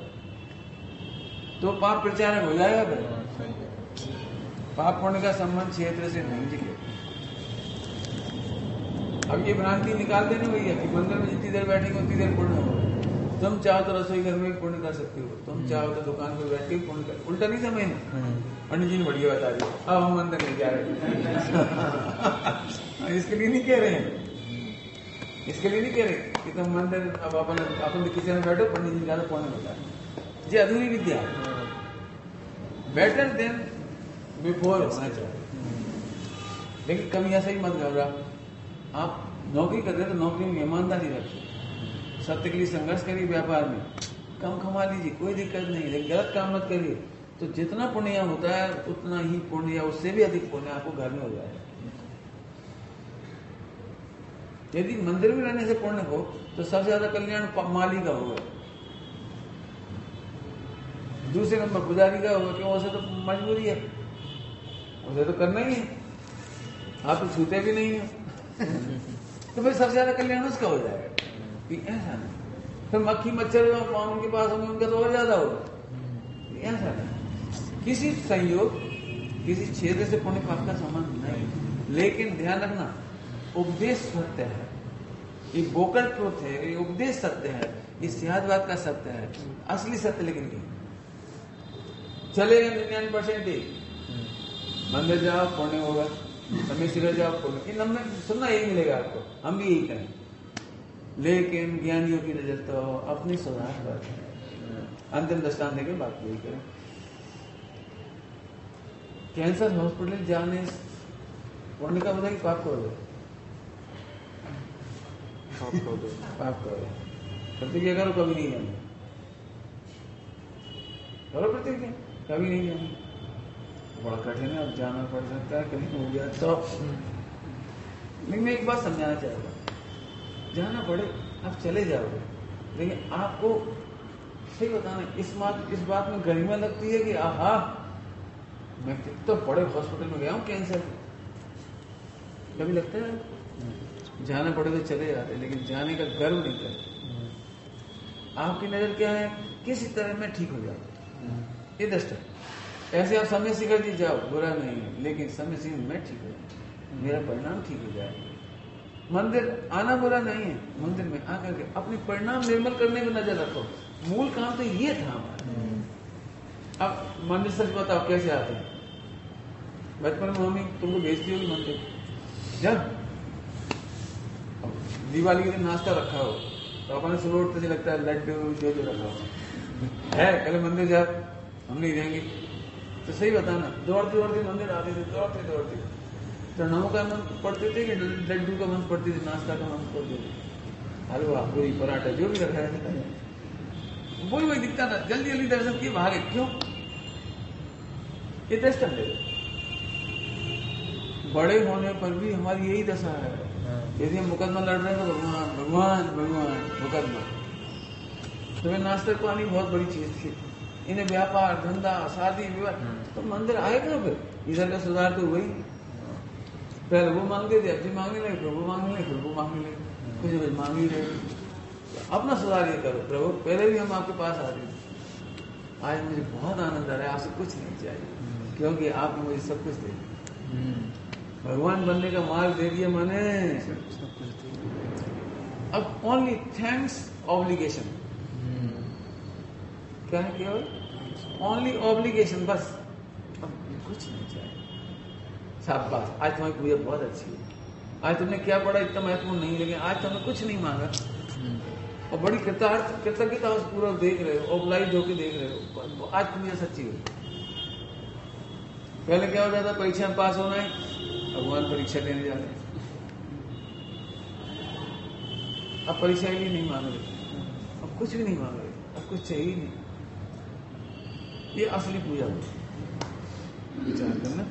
तो पाप प्रचारक हो जाएगा। फिर पाप पुण्य का संबंध क्षेत्र से नहीं जिके। अब ये भ्रांति निकाल देने भैया कि मंदिर में जितनी देर बैठेंगे उतनी देर पुण्य होगा। तुम चाहो तो रसोई घर में पुण्य कर सकते हो, तुम चाहो तो दुकान पर बैठ के पुण्य कर। उल्टा नहीं समझना, पंडित जी ने बढ़िया बता दिया, अब हम मंदिर नहीं जा रहे। इसके लिए नहीं कह रहे हैं, इसके लिए नहीं कह रहे कि तुम मंदिर अब अपन किचन में बैठो, पंडित जी ज्यादा पुण्य होता है। ये अधूरी विद्या है, बेटर देन बिफोर होना चाहिए। लेकिन कभी ऐसा ही मत घबरा। आप नौकरी कर रहे हो तो नौकरी में ईमानदारी रखिए, सत्य के लिए संघर्ष करिए, व्यापार में कम कमा लीजिए, कोई दिक्कत नहीं। लेकिन गलत काम मत करिए, तो जितना पुण्य होता है उतना ही पुण्य या उससे भी अधिक पुण्य आपको घर में हो जाएगा। यदि मंदिर में रहने से पुण्य हो तो सबसे ज्यादा कल्याण माली का होगा, दूसरे नंबर पुजारी का होगा, क्यों? उसे तो मजबूरी है, उसे तो करना ही है, आप तो छूते भी नहीं है। तो फिर सबसे ज्यादा कल्याण उसका हो जाएगा। ऐसा नहीं, फिर मक्खी मच्छर उनके पास होंगे, उनका तो और ज्यादा होगा। ऐसा नहीं, किसी संयोग किसी क्षेत्र से पुण्य पाप का संबंध नहीं। लेकिन ध्यान रखना, उपदेश सत्य है, ये वोकल ट्रुथ है, ये उपदेश सत्य है, ये सिद्धांतवाद का सत्य है, असली सत्य लेकिन नहीं चलेगा 99% ही। मंदिर जाओ पुण्य होगा, समय सिर जाओ पुण्य, इन हमने सुनना यही मिलेगा आपको, हम भी यही करें। लेकिन ज्ञानियों की नजर तो अपनी सुधार पर है। अंतिम दृष्टांत देकर बात यही करें। कैंसर हॉस्पिटल जाने पुण्य का बताइए, पाप करोगे? पाप करो। प्रतिज्ञा करो कभी नहीं जाना, करो प्रतिज्ञा कभी नहीं जाना। बड़ा कठिन है, अब जाना पड़ सकता है, कहीं हो गया तो। लेकिन मैं एक बात समझाना चाहूंगा, जाना पड़े आप चले जाओगे, लेकिन आपको सही बताना, इस बात में गरिमा लगती है कि आहा मैं कितना बड़े हॉस्पिटल में गया हूं कैंसर। कभी लगता है जाना पड़े तो चले जाते, लेकिन जाने का गर्व नहीं करते। आपकी नजर क्या है, किसी तरह में ठीक हो जाता, ये दृष्टा। ऐसे आप समय से कर जाओ, बुरा नहीं है, लेकिन समय से मैं ठीक हो जाऊं, मेरा परिणाम ठीक हो जाए। मंदिर आना बुरा नहीं है, मंदिर में आकर के अपने परिणाम निर्मल करने पर नजर रखो। मूल काम तो ये था हमारा। अब मंदिर सच बताओ कैसे आते हैं? बचपन में मम्मी तुमको भेजती होगी मंदिर, जब दिवाली के दिन नाश्ता रखा हो तो अपने सुबह उठते लगता है लड्डू जो रखा हो है, कल मंदिर जा, हम नहीं जाएंगे। तो सही बताना, दौड़ते दौड़ते मंदिर आते थे, दौड़ते दौड़ते प्रणामों का मंत्र पढ़ते थे कि लड्डू का मंत्र पढ़ते थे, नाश्ता का मंत्र पढ़ते थे, हलवा पूरी पराठा जो भी रखा है वही दिखता था। जल्दी जल्दी दर्शन किए भागे, क्यों? ये दर्शन दे। बड़े होने पर भी हमारी यही दशा है। यदि हम मुकदमा लड़ रहे हैं तो भगवान भगवान भगवान मुकदमा। तुम्हें नाश्ता पानी बहुत बड़ी चीज थी, इन्हें व्यापार धंधा शादी विवाह, तो मंदिर आएगा फिर इधर का सुधार तो हुई। पहले वो मांगते थे, अब जी मांगने लगे, प्रभु मांगने लगे, फिर वो मांगने लगे, कुछ मांग ही रहे। अपना सुधार ये करो प्रभु, पहले भी हम आपके पास आते थे, आज मुझे बहुत आनंद आ रहा है, आपसे कुछ नहीं चाहिए, क्योंकि आपने मुझे सब कुछ दे दिया। भगवान बनने का मार्ग दे दिया मैंने। अब ओनली थैंक्स ऑब्लिगेशन, क्या है केवल ओनली ऑब्लिगेशन, बस अब कुछ नहीं चाहिए। शाबाश, आज तुम्हारी पूजा बहुत अच्छी है, आज तुमने क्या पढ़ा इतना महत्वपूर्ण नहीं, लेकिन आज तुमने कुछ नहीं मांगा और बड़ी कृतज्ञता पूरा देख रहे हो, ऑब्लाइज होकर देख रहे हो, आज पूजा सच्ची हो। पहले क्या होता था, परीक्षा में पास होना है, भगवान परीक्षा देने जाते हैं, अब परीक्षा के लिए नहीं मांग रहे, अब कुछ भी नहीं मांग रहे, अब कुछ चाहिए नहीं। ये असली पूजा होती है, विचार करना।